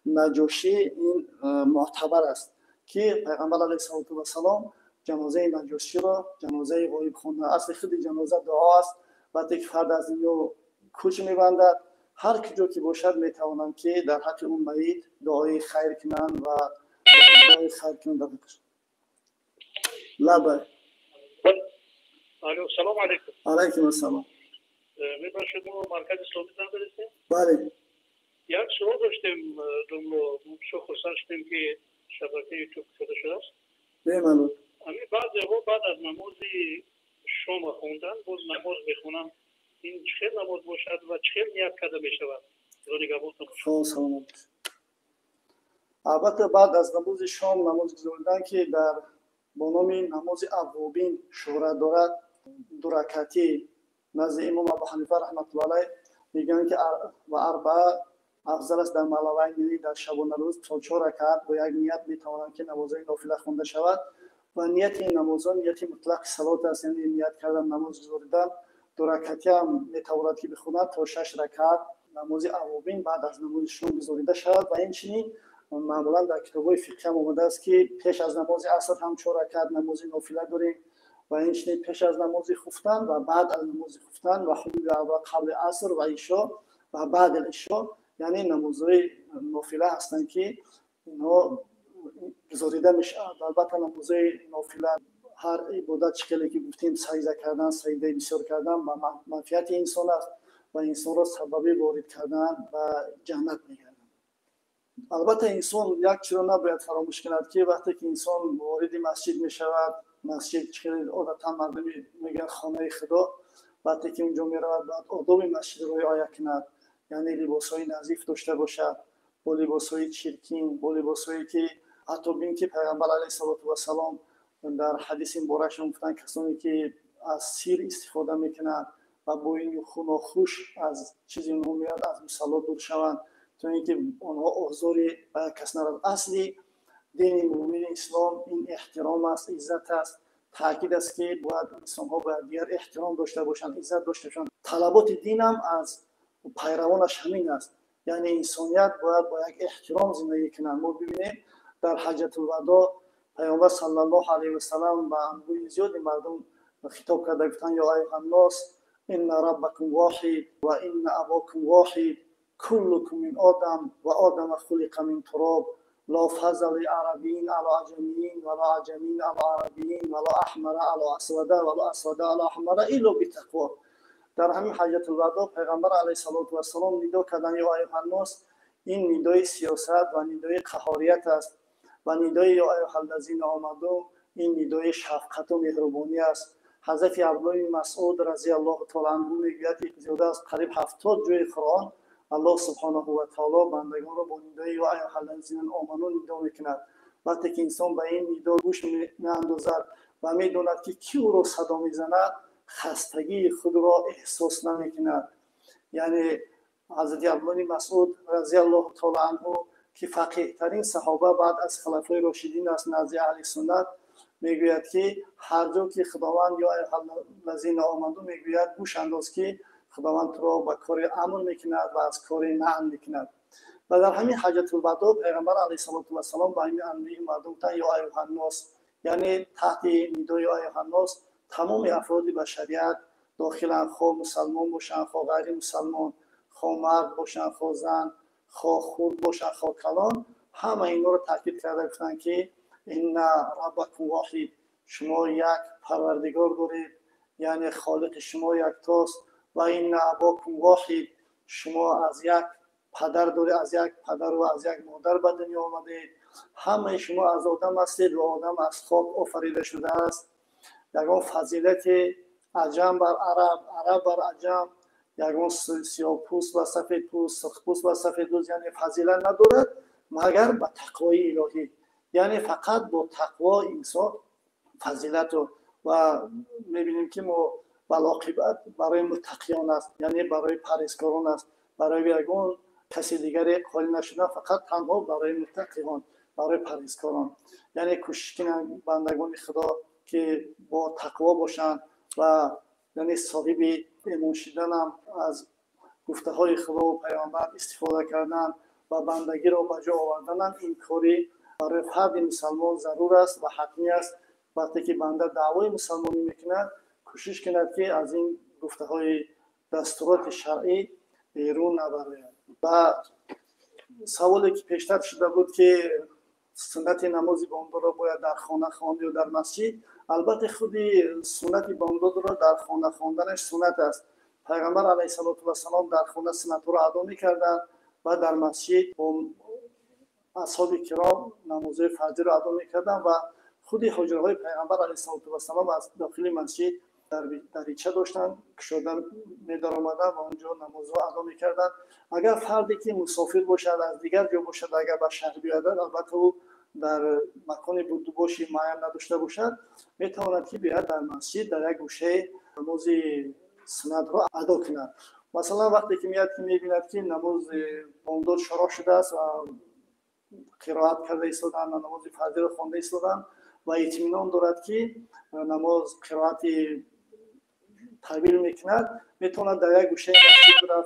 نجاشی این معتبر است که پیغمبر علیه السلام جنازه نجاشی را جنازه غایب خوانده. اصل خود جنازه دعا است. وقتی که فرد از اینجا کوچ می‌بندد هر کجا که باشد میتوانند که در حق اون میت دعای خیر کنند و دعای خیر کنند. لبه. الو سلام علیکم. علیکم السلام. می‌باشید ما مرکز اسلامی زنگ برسیم؟ بله. یک سوال داشتیم شو خرسان شدیم که شبکه یوتیوب شده شده است. بله. همین بعضی بعد از نماز شام خوندن باز نماز بخونم این چه نماز باشد و چه نیت کرده می شود؟ خب سلام. البته بعد از نماز شام نماز گذاریدن که در با نام نماز اوابین شهرت دارد، 2 رکعتی نزد امام ابو حنیفه رحمت الله علیه میگن که و اربعه افضل است در ملوین، یعنی در شبانه روز تا 4 رکعت با یک نیت میتوانند که نمازهای نافله خوانده شود و نیت این نمازها نیت مطلق صلات است، یعنی نیت کردن نماز گذاریدن 2 رکعتی هم میتواند که بخواند تا 6 رکعت نماز اوابین بعد از نماز شام گذاریده شود. و این چنین معمولا در کتاب‌های فقهی هم آمده است که پیش از نماز عصر هم 4 رکعت نماز نافله داریم و این چنین پیش از نماز خفتن و بعد از نماز خفتن و حدود قبل عصر و عشاء و بعد العشاء، یعنی نمازهای نافله هستند که اینها گذاریده میشه. البته نمازهای نافله هر عبادت شکلی که گفتیم سجده کردن، سجده بسیار کردن و منفعت انسان است و انسان را سبب وارد کردن و جنت میگردن. البته انسان یک چیز را نباید فراموش کند که وقتی که انسان وارد مسجد می شود، مسجد چیزی عادتا مردم میگن خانه خدا، وقتی که اونجا می رود باید آداب مسجد را رعایت کند، یعنی لباسهای نظیف داشته باشد، با لباسهای چرکین، با لباسهایی که حتی بین که پیغمبر علیه السلام در حدیث مبارک گفتن کسانی که از سیر استفاده میکنند و با این خون و خوش از چیزی اونها میاد از مصلی دور شوند تا اینکه آنها آزاری به کس نرود. اصلی دین مومن اسلام این احترام است، عزت است، تاکید است که باید انسان‌ها باید دیگر احترام داشته باشند، عزت داشته باشند. طلبات دین هم از پیروانش همین است، یعنی انسانیت باید با یک احترام زندگی کنند. ما ببینیم در حجة الوداع پیامبر صلی الله علیه و سلم با انواع زیاد مردم خطاب کرده گفتن یا ایها الناس ان ربکم واحد و ان اباکم واحد کلکم من آدم و آدم خلق من تراب لا فضل عربین علی عجمین ولا عجمین علی عربین ولا احمر علی اسود ولا اسود علی احمر الا بتقوا. در همین حجت الوداع پیغمبر علیه السلام ندا کردن یا ایها الناس، این ندای سیاست و ندای قهاریت است و ندای یا ایها الذین آمنوا این ندای شفقت و مهربانی است. حضرت عبدالله مسعود رضی الله تعالی عنه میگوید که زیاده از قریب 70 جای قرآن الله سبحانه و تعالی بندگان را با ندای یا ایها الذین آمنوا ندا میکند. وقتی که انسان به این ندا گوش میاندازد و میداند که کی او را صدا میزند، خستگی خود را احساس نمیکند. یعنی حضرت عبدالله مسعود رضی الله تعالی عنه که فقیه ترین صحابه بعد از خلفای راشدین است نزد اهل سنت، میگوید که هر جا که خداوند یا ایها الذین آمنوا میگوید گوش انداز که خداوند تو را به کار امر میکند و از کار نهی میکند. و در همین حجت الوداع پیغمبر علیه السلام به همین انبیاء مردم تا یا ایها الناس، یعنی تحت ندای یا ایها الناس تمام افراد بشریت داخلن، خواه مسلمان باشن خواه غیر مسلمان، خواه مرد باشن خواه زن، خواه خرد باشن خواه کلان، همه اینا رو تاکید کرده گفتن که ان ربکم واحد، شما یک پروردگار دارید یعنی خالق شما یکتاست. و ان اباکم واحد، شما از یک پدر دارید، از یک پدر و از یک مادر به دنیا آمدید، همه شما از آدم هستید و آدم از خاک آفریده شده است. یگان فضیلت عجم بر عرب، عرب بر عجم، یگان سیاه‌پوست و سفیدپوست، سرخپوست و سفیدپوست یعنی فضیلت ندارد مگر به تقوای الهی. یعنی فقط با تقوا انسان فضیلت و میبینیم که ما عاقبت برای متقیان است، یعنی برای پرهیزکاران است، برای یگان کسی دیگری قائل نشدن، فقط تنها برای متقیان، برای پرهیزکاران. یعنی کوشش کنند بندگان خدا که با تقوا باشند و یعنی صاحب ایمان شدن هم از گفته های خدا و پیامبر استفاده کردن و بندگی را به جا آوردن، این کاری برای فرد مسلمان ضرور است و حتمی است. وقتی که بنده دعوای مسلمانی میکند کوشش کند که از این گفته های دستورات شرعی بیرون نبرد. و سوالی که پیشتر شده بود که سنت نماز بامداد را باید در خانه خواند یا در مسجد، البته خودی سنت بامداد را در خانه خواندنش سنت است. پیغمبر علیه السلام در خانه سنت را ادا می‌کردند و در مسجد با اصحاب کرام نماز فجر را ادا می‌کردند و خودی حجره‌های پیغمبر علیه السلام از داخل مسجد دریچه داشتند که شدن می‌درآمدند و اونجا نماز را ادا می‌کردند. اگر فردی که مسافر باشد از دیگر جا باشد، اگر به شهر بیاید، البته او در مکان بودباشی معین نداشته باشد، میتواند که بیاید در مسجد در یک گوشه نماز سنت را ادا کند. مثلا وقتی که میاد که میبیند که نماز بامداد شروع شده است و قرائت کرده ایستادن، نماز فجر خوانده ایستادن و اطمینان دارد که نماز قرائت طویل میکند، میتواند در یک گوشه مسجد را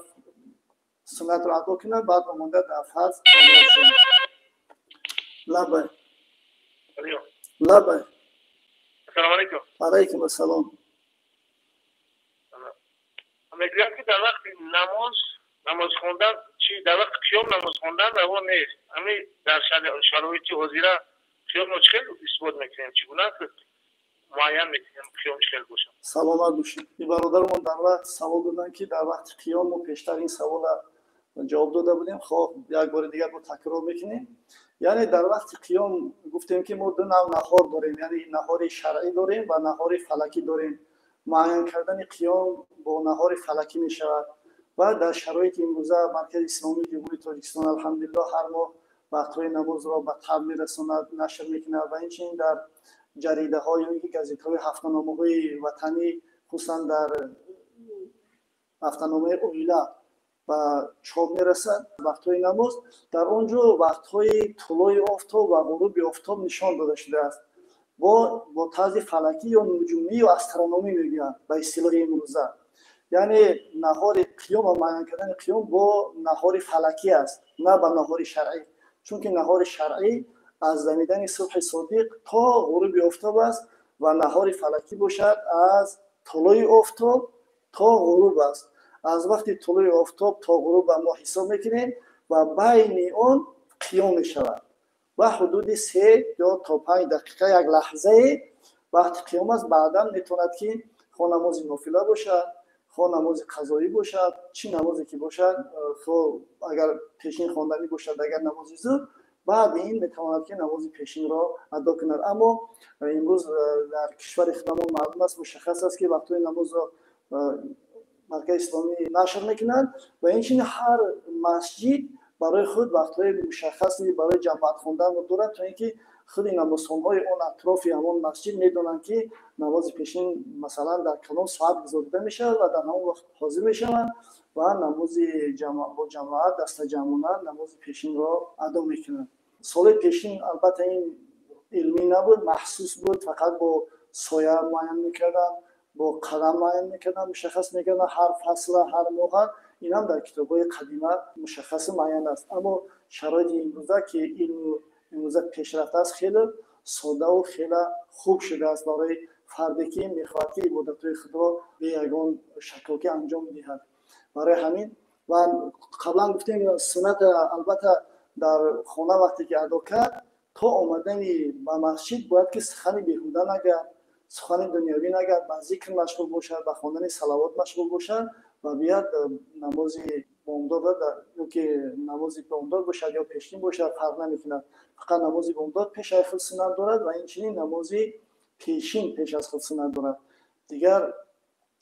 سنت را ادا کند، بعد مانده در فرض حاضر شد. لبه لبه. السلام علیکم. علیکم السلام. میگوید که در وقت نماز خوندن چی در وقت قیام نماز خوندن روا نیست. همین در شرایط حاضره قیام رو چخیل اثبات میکنیم، چگونه که معین میکنیم قیام چخیل باشم. سلامت باشید. این برادرمون در وقت سوال دادن که در وقت قیام ما پیشتر این سوال جواب داده بودیم، خب یک بار دیگر با تکرار میکنیم. یعنی در وقت قیام گفتیم که ما دو نوع نهار داریم، یعنی نهار شرعی داریم و نهار فلکی داریم. معین کردن قیام با نهار فلکی می شود و در شرایط امروزه مرکز اسلامی جمهوری تاجیکستان الحمدلله هر ماه وقت‌های نماز را به تب میرساند، نشر میکند و اینچنین در جریده ها یا گازیت‌های هفته‌نامه‌های وطنی خصوصا در هفته‌نامه اویلا و چاپ میرسد وقت‌های نماز، در اونجا وقت‌های طلوع آفتاب و غروب آفتاب نشان داده شده است با طرز فلکی یا نجومی یا استرونومی میگن به اصطلاح امروزه. یعنی نهار قیام و معین کردن قیام با نهار فلکی است، نه با نهار شرعی، چون که نهار شرعی از دمیدن صبح صادق تا غروب آفتاب است و نهار فلکی باشد از طلوع آفتاب تا غروب است. از وقتی طلوع آفتاب تا غروب ما حساب میکنیم و بین اون قیام میشود و حدود 3 یا تا 5 دقیقه یک لحظه وقت قیام است بعدا میتوند که خو نماز نافله باشد، خو نماز قضایی باشد، چی نمازی که باشد، خو اگر پیشین خواندنی باشد، اگر نماز ظهر، بعد این میتواند که نماز پیشین را ادا کند. اما امروز در کشور خودمان معلوم است، مشخص است که وقتی نماز را مرکز اسلامی نشر میکنند و اینچنین هر مسجد برای خود وقتهای مشخصی برای جماعت خواندن رو دارد تا اینکه خود نمازخوان‌های اون اطراف همون مسجد میدونن که نماز پیشین مثلا در کدام ساعت گذاشته میشه و در همون وقت حاضر میشوند و نماز با جماعت دست جمعانه نماز پیشین را ادا میکنند. سال پیشین البته این علمی نبود، محسوس بود، فقط با سایه معین میکردن، با قلم معین میکردن، مشخص میکردن هر فصل هر موقع. این هم در کتاب‌های قدیمه مشخص معین است. اما شرایط امروزه که علم امروزه پیشرفته است، خیلی ساده و خیلی خوب شده است برای فردی که میخواهد که عبادت‌های خود را به یگان شکل که انجام دهد. برای همین و قبلا گفتیم سنت البته در خانه وقتی که ادا کرد تا آمدن به مسجد باید که سخن بیهوده نگرد، سخن دنیوی نگرد، با ذکر مشغول باشد، با خواندن صلوات مشغول باشد و بیاد نماز بامداد یا که نماز بامداد باشد یا پیشین باشد فرق نمیکند. فقط نماز بامداد پیش از خود سنت دارد و اینچنین نماز پیشین پیش از خود سنت دارد. دیگر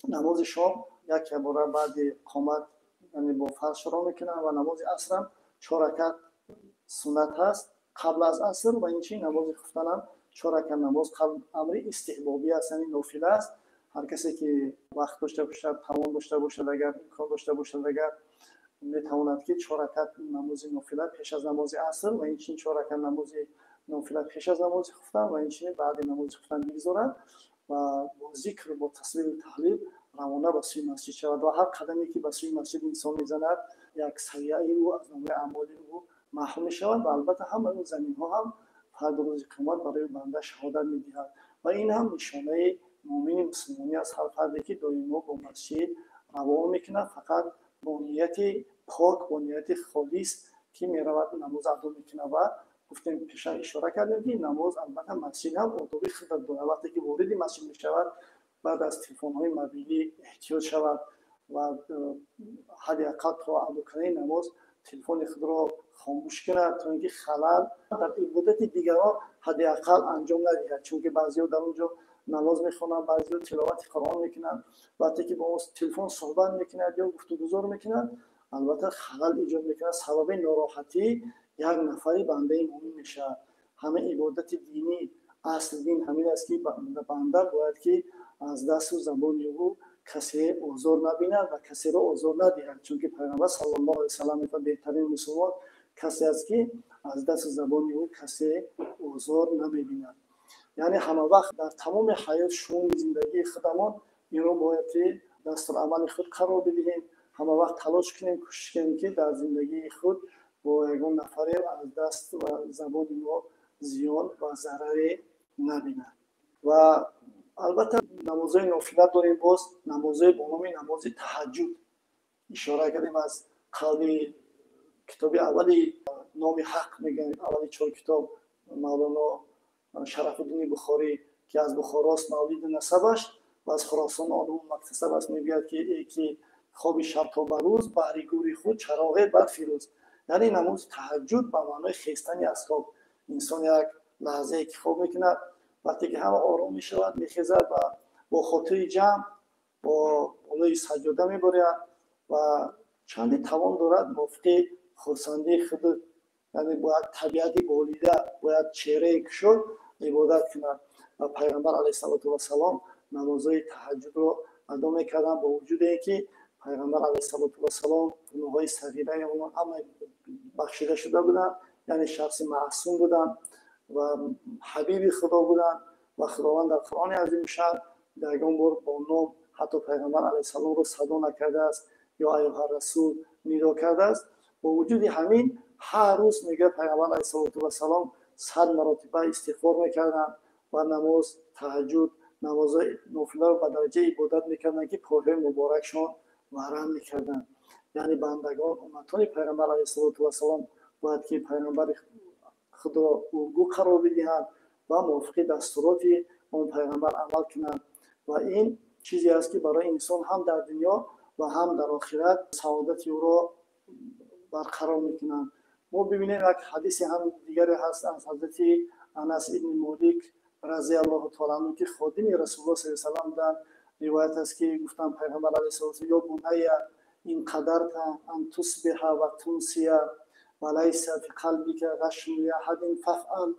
نماز شام یک بار بعد قامت یعنی با فرض شروع میکنند و نماز عصر هم 4 رکعت سنت هست قبل از عصر و اینچنین نماز خفتن هم 4 رکعت نماز قبل امر استحبابی است، یعنی نافله است. هر کسی که وقت داشته باشد، توان داشته باشد، اگر امکان داشته باشد، اگر میتواند که 4 رکعت نماز نافله پیش از نماز عصر و اینچنین 4 رکعت نماز نافله پیش از نماز خفتن و اینچنین بعد نماز خفتن بگذارد و با ذکر با تسبیح و تهلیل روانه به سوی مسجد شود و هر قدمی که به سوی مسجد انسان میزند یک سیئه او از نام اعمال او محروم میشود و البته هم اون زمین ها هم فرد روز قیامت برای بنده شهادت میدهد و این هم نشانه مؤمن مسلمانی از هر فردی که دائما با مسجد روان میکند، فقط با نیت پاک، با نیت خالص که میرود نماز ادا میکند. و گفتیم پیش اشاره کردیم که نماز البته مسجد هم آداب خود دارد. وقتی که وارد مسجد میشود بعد از تلفن های موبیلی احتیاط شود و حداقل تا ادا کردن نماز تلفن خود را خاموش کند تا اینکه خلل در عبادت دیگران حداقل انجام ندهد، چون که بعضی‌ها در اونجا نماز میخوانند، بعضی‌ها تلاوت قرآن میکنند، وقتی که با تلفن صحبت میکنند یا گفتگو میکنند البته خلل ایجاد میکنند، سبب ناراحتی یک نفری بنده مؤمن میشه. همه عبادت دینی اصل دین همین است که بنده باید که از دست و زبان او کسی آزار نبیند و کسی را آزار ندهد، چون که پیامبر صلی الله علیه و سلم میگوید بهترین مسلمان کسی است که از دست و زبان او کسی آزار نمیبیند. یعنی همه وقت در تمام حیات شؤون زندگی خودمان این رو باید که دستورالعمل خود قرار بدهیم، همه وقت تلاش کنیم، کوشش کنیم که در زندگی خود با یگان نفری از دست و زبان ما زیان و ضرری نبیند. و البته نمازهای نافله داریم، باز نمازهای با نام نماز تهجد اشاره کردیم. از قول کتاب اولی نام حق میگن، اولی 4 کتاب مولانا شرف الدین بخاری که از بخاراست مولد نسبش و از خراسان علوم مکتسب است، میگوید که یکی خواب شب تا به روز بهر گوری خود چراغ بر فیروز. یعنی نماز تهجد به معنای خیستن از خواب. انسان یک لحظه که خواب میکند وقتی که همه آرام میشود میخیزد و با خاطر جمع با بالای سجاده میبرد و چندی توان دارد موافق خرسندی خود، یعنی باید طبیعتی بالیده، باید چهره کشود عبادت کند. و پیغمبر علیه السلام نمازهای تهجد رو ادا میکردن با وجود اینکه پیغمبر علیه السلام گناه‌های صغیره اون همه بخشیده شده بودن، یعنی شخص معصوم بودن و حبیب خدا بودن و خداوند در قرآن عظیم شان یگان بار با نام حتی پیغمبر علیه السلام رو صدا نکرده است یا ایها رسول ندا کرده است. با وجود همین هر روز میگه پیغمبر علیه السلام 100 مرتبه استغفار میکردن و نماز تهجد نماز نافله رو به درجه عبادت میکردن که پاهای مبارکشان ورم میکردن. یعنی بندگان امتان پیغمبر علیه السلام باید که پیغمبر خود را الگو قرار بدهند و موافق دستورات اون پیغمبر عمل کنند و این چیزی است که برای انسان هم در دنیا و هم در آخرت سعادت او را برقرار میکنند. ما ببینیم یک حدیث هم دیگری هست از حضرت انس ابن مالک رضی الله تعالی عنه که خادم رسول الله صلی الله علیه و سلم در روایت است که گفتن پیغمبر علیه السلام یا بنی این قدرت ان تصبح و تمسی و لیس فی قلبک غشم لاحد فافعل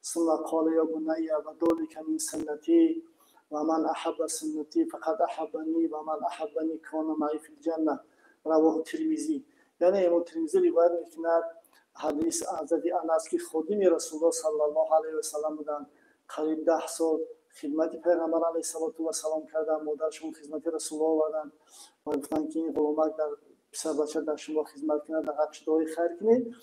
ثم قال یا بنی و ذلک من سنتی و من احب سنتی فقد احبنی و من احبنی کان معی فی الجنه. رواه ترمذی. یعنی امام ترمذی روایت میکند حدیث حضرت انس که خادم رسول الله صلی الله علیه و سلم بودند، قریب 10 سال خدمت پیغمبر علیه السلام کردند. مادرشون خدمت رسول الله آوردند و گفتند که این غلامک در پسر بچه در شما خدمت کنند، در حقش دعای خیر کنید.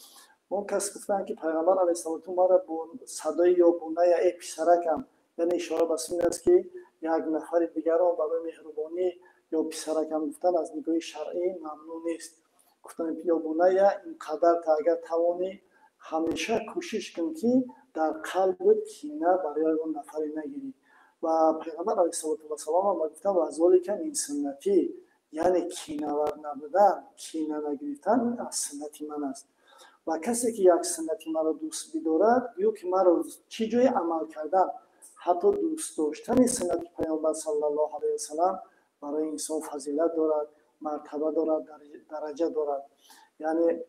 اون کس گفتند که پیغمبر علیه السلام ما را با صدای یا بونه یا ای پسرکم، یعنی اشاره به این است که یک نفر دیگر را برای مهربانی یا پسرکم گفتن از نگاه شرعی ممنوع نیست. گفتن یا بنیه اینقدر تا اگر توانی همیشه کوشش کن که در قلب کینه برای اون نفر نگیری. و پیغمبر علیه السلام هم گفتن و ذالک من سنتی، یعنی کینه ور نبودن، کینه نگرفتن از سنت من است. و کسی که یک سنت مرا دوست بدارد یا که مرا چی جای عمل کردن، حتی دوست داشتن سنت پیامبر صلی الله علیه و سلم برای انسان فضیلت دارد، مرتبه دارد، درجه دارد. یعنی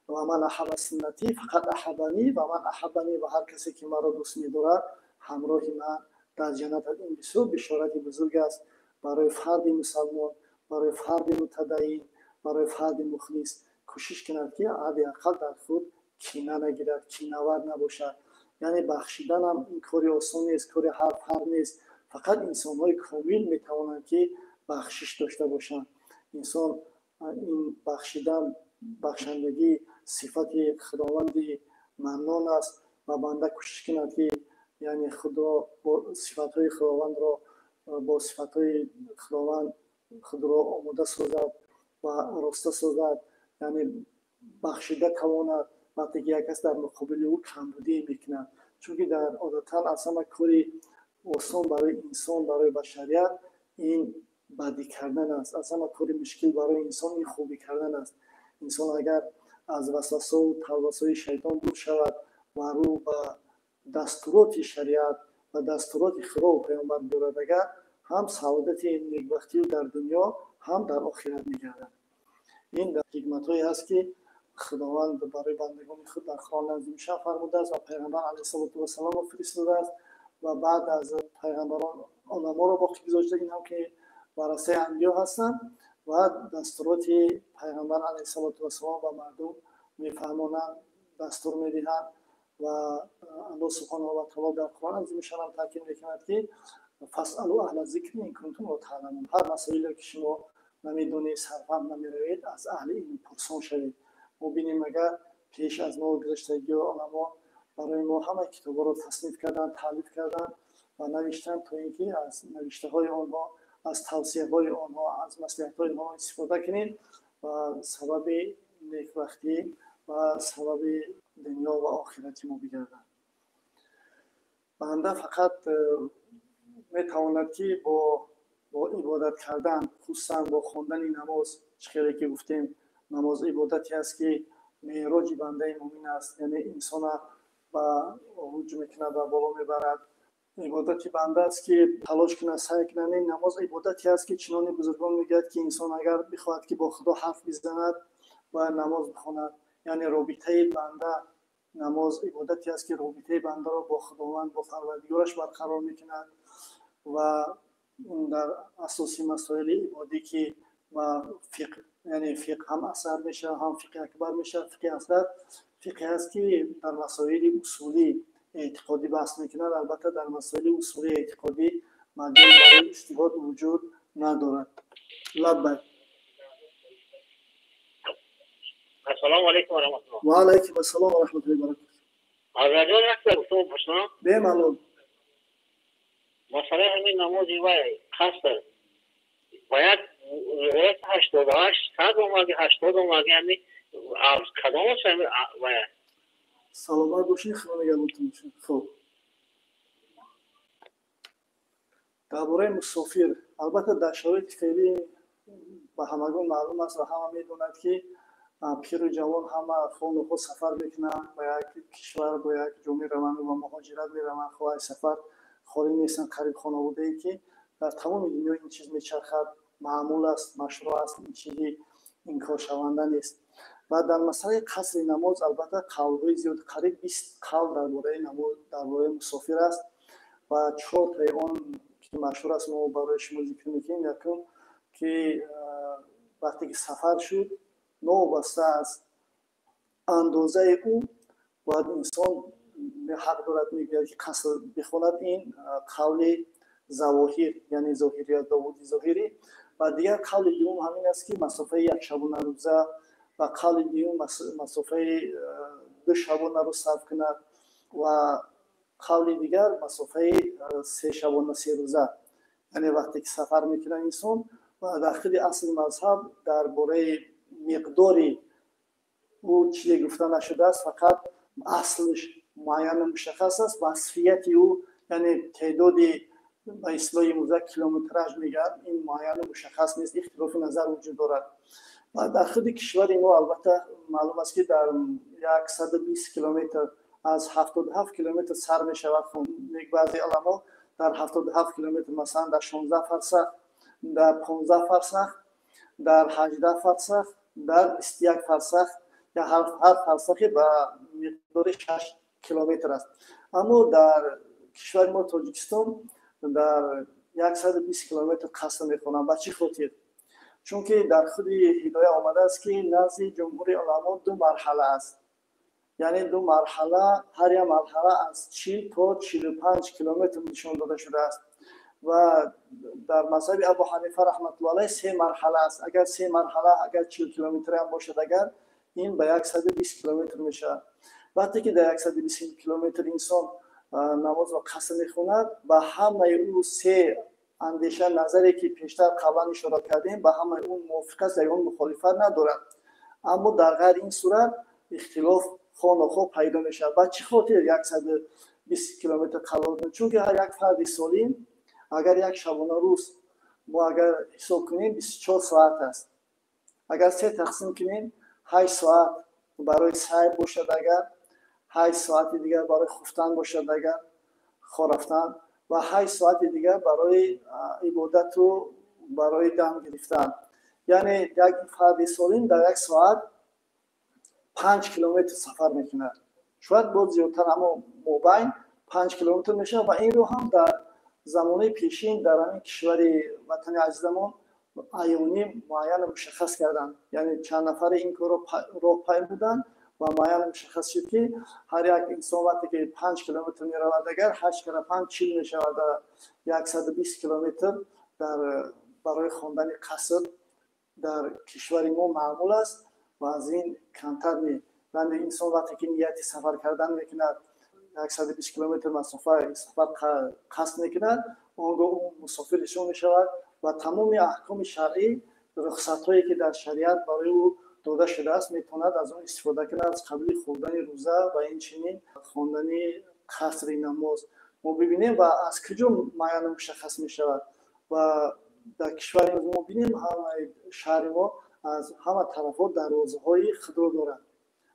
و من احب سنتی فقط احبنی و من احبنی و هر کسی که مرا دوست می‌دارد همراه من در جنت. این بسیار بشارت بزرگ است برای فرد مسلمان، برای فرد متدین، برای فرد مخلص. کوشش کند که حداقل در خود کینه نگیرد، کینه‌ور نباشد. یعنی بخشیدن هم این کاری آسان نیست، کاری هر نیست. فقط انسان‌های کامل می‌توانند که بخشش داشته باشند. انسان این بخشیدن، بخشندگی صفت خداوند منان است و بنده کوشش کند که یعنی خدا با صفات‌های خداوند را با صفات‌های خداوند خود را آماده سازد و آراسته سازد. یعنی بخشیده تواند وقتی که یک کس در مقابل او کمبودی میکند. چون که در عادتا اصلا کاری آسان برای انسان، برای بشریت این بدی کردن است. اصلا کاری مشکل برای انسان این خوبی کردن است. انسان اگر از وسوسه و تلبس‌های شیطان دور شود و رو به دستورات شریعت و دستورات خدا و پیامبر بیاید، اگر هم سعادت نیکبختی در دنیا هم در آخرت می‌گردد. این در حکمت‌هایی است که خداوند برای بندگان خود در قرآن عظیم شان فرموده است و پیغمبر علیه السلام فرستاده است و بعد از پیغمبران علما را باقی گذاشته. این هم که وارثه انبیا هستند و دستورات پیغمبر علیه السلام و مردم میفهمانند، دستور میدهند و الله سبحانه و تعالی در قرآن عظیم شان هم تاکید میکند که فاسالوا اهل الذکر ان کنتم لا تعلمون. هر مسئله که شما نمیدونید، سرفهم نمیروید، از اهل علم پرسان شوید. ما بینیم اگر پیش از ما گذشتگی و علما برای ما همه کتابا رو تصنیف کردن، تالیف کردن و نوشتن تا اینکه از نوشته های آنها، از توصیه های آنها، از مصلحت های آنها استفاده کنیم و سبب نیکبختی و سبب دنیا و آخرت ما بگردن. بنده فقط میتواند که با عبادت کردن، خصوصا با خواندن نماز، چیزی که گفتیم نماز عبادتی است که معراج بنده مؤمن است. یعنی انسان با عروج میکنه و بالا میبرد. عبادتی بنده است که تلاش کنه، سعی کنه. نماز عبادتی است که چنان بزرگان میگوید که انسان اگر بخواهد که با خدا حرف بزند و نماز بخواند، یعنی رابطه بنده، نماز عبادتی است که رابطه بنده را با خداوند، با پروردگارش برقرار میکند و این در اساسی مسائل عبادی که و فقه، یعنی فقه هم اثر میشه، هم فقه اکبر میشه. فقه اصغر فقه است که در مسائل اصولی اعتقادی بحث میکنه. البته در مسائل اصولی اعتقادی مجال برای اجتهاد وجود ندارد. لبک. السلام علیکم و رحمت الله. و علیکم السلام و رحمت الله و برکاته. آزادی رکھتے تو پوچھنا بے معلوم مسئله همین نمازی و خاصه باید روایت 88 صد اومده 80 اومده، یعنی از کدام باید سلامت باشین، خدا نگهدارتون باشه. خب درباره مسافر، البته در شرایط فعلی به همگان معلوم است و همه میدونند که پیر و جوان همه خون و خود سفر میکنند به یک کشور، به یک جا میروند و مهاجرت میروند. خواهی سفر خالی نیستند. قریب خانواده ای که در تمام دنیا این چیز میچرخد، معمول است، مشروع است، این چیزی این کار شونده نیست. و در مسئله قصر نماز البته قول‌های زیاد، قریب 20 قول درباره نماز، درباره مسافر است و 4 تا آن که مشهور است ما برای شما ذکر میکنیم. یکم که وقتی که سفر شد نوبسته از اندازه او باید انسان حق دارد میگه که قصر بخواند. این قول ظواهر یعنی ظاهریت داوودی ظاهری. و دیگر قول دوم همین است که مسافه یک شبانه روزه و قول دوم مسافه 2 شبانه روز صرف کند و قول دیگر مسافه 3 شبانه 3 روزه. یعنی وقتی که سفر میکنه انسان و داخل اصل مذهب درباره مقداری او چیزی گفته نشده است، فقط اصلش معین مشخص است. وصفیت او یعنی تعداد به اصطلاح موزه کیلومترج میگن، این معین مشخص نیست، اختلاف نظر وجود دارد. و در خود کشور ما البته معلوم است که در 120 کیلومتر از 77 کیلومتر سر می شود. بعضی علما در 77 کیلومتر مثلا در 16 فرسخ، در 15 فرسخ، در 18 فرسخ، در 21 فرسخ یا هر فرسخی به مقدار 6 کیلومتر است. اما در کشور ما تاجیکستان در 120 کیلومتر قصر میکنند. به چه خاطر؟ چون که در خود هدایه آمده است که نزد جمهور علما 2 مرحله است. یعنی 2 مرحله، هر یک مرحله از 40 تا 45 کیلومتر نشان داده شده است. و در مذهب ابو حنیفه رحمت الله علیه 3 مرحله است. اگر 3 مرحله اگر 40 کیلومتر هم باشد، اگر این به 120 کیلومتر میشه. وقتی که در 120 کیلومتر انسان نماز و قصر میخواند، به همه او 3 اندیشه نظری که پیشتر قبلا اشاره کردیم به همه اون موافق است، یا اون مخالفت ندارد. اما در غیر این صورت اختلاف خانه‌ها پیدا میشه. با چه خاطر 120 کیلومتر قرار؟ چون که هر یک فرد سالم اگر یک شبانه روز ما اگر حساب کنیم 24 ساعت است. اگر 3 تقسیم کنیم 8 ساعت برای سیر باشد، اگر 8 ساعت دیگر برای خفتن باشد، اگر خورفتن، و 8 ساعت دیگر برای عبادت و برای دم گرفتن. یعنی یک فرد سالم در 1 ساعت 5 کیلومتر سفر میکنه. شاید باز زیادتر، اما مابین 5 کیلومتر میشه. و این رو هم در زمانه پیشین در این کشور وطن عزیزمون عیانی معین مشخص کردن. یعنی چند نفر این کار رو پای بودن و معین مشخص شد که هر یک انسان وقتی که 5 کیلومتر میرود، اگر 8 کره 5 40 میشود، 120 کیلومتر در برای خواندن قصر در کشور ما معمول است و از این کمتر نیست. یعنی انسان وقتی که نیت سفر کردن میکند 120 کیلومتر مسافت سفر قصد میکند، آنگاه اون مسافرشون میشود و تمام احکام شرعی، رخصت‌هایی که در شریعت برای او داده شده است میتواند از اون استفاده کند، از قبل خوردن روزه و این چنین خواندن قصر نماز. ما ببینیم و از کجا معین مشخص میشود. و در کشور ما ببینیم همه شهر ما از همه طرفات دروازه‌های خدا دارد.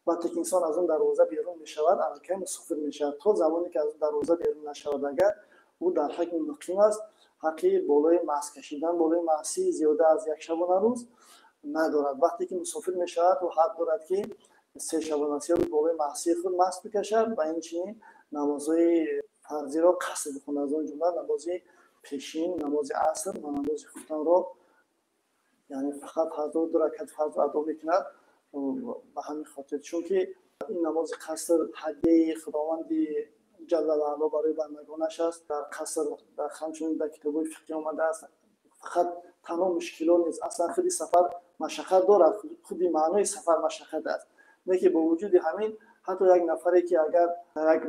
وقتی که انسان از اون دروازه بیرون میشود، الکی مسافر میشود. تا زمانی که از اون دروازه بیرون نشود، اگر او در حکم مقیم است، حقی بالای مست کشیدن، بالای معصی زیاده از 1 شبانه روز ندارد. وقتی که مسافر میشود و حق دارد که 3 شبانه 3 روز بالای معصی خود مست بکشد و این چنین نمازهای فرضی را قصد بخواند. از اون جمله نماز پیشین، نماز عصر و نماز خفتن را یعنی فقط حضور 2 رکعت فرض ادا میکند. به همین خاطر چون که این نماز قصر هدیه خداوند جل و علا برای بندگانش است. در قصر در همچنین در کتاب‌های فقهی آمده است فقط تنها مشکلات نیست، اصلا خودی سفر مشقت دارد، خودی معنای سفر مشقت است. نه که با وجود همین حتی یک نفری که اگر در یک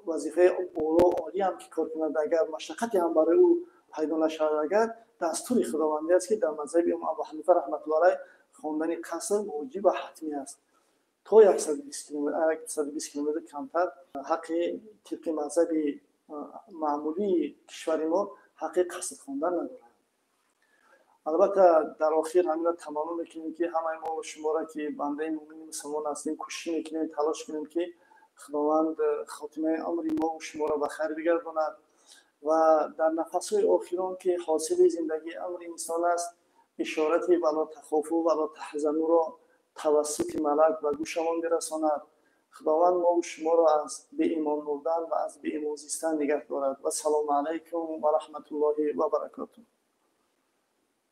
وظیفه اولا عالی هم که کار کند، اگر مشقتی هم برای او پیدا نشود، اگر دستور خداوندی است که در مذهب امام ابو حنیفه رحمت الله علیه خواندن قصر واجب و حتمی است. تا 120 کیلومتر 120 کیلومتر کمتر حق طبق مذهب معمولی کشور ما حق قصد خواندن ندارند. البته در آخر همین را تمام میکنیم که همه ما و شما را که بنده مومن مسلمان هستیم کوشش میکنیم تلاش کنیم که خداوند خاتمه عمر ما و شما را به خیر بگرداند و در نفس‌های آخران که حاصل زندگی امر انسان است اشارت ولا تخافوا ولا تحزنوا را توسط ملک و گوشمان برساند. خداوند ما و شما را از به ایمان مردن و از به ایمان زیستن نگه دارد و سلام علیکم و رحمت الله و برکاته.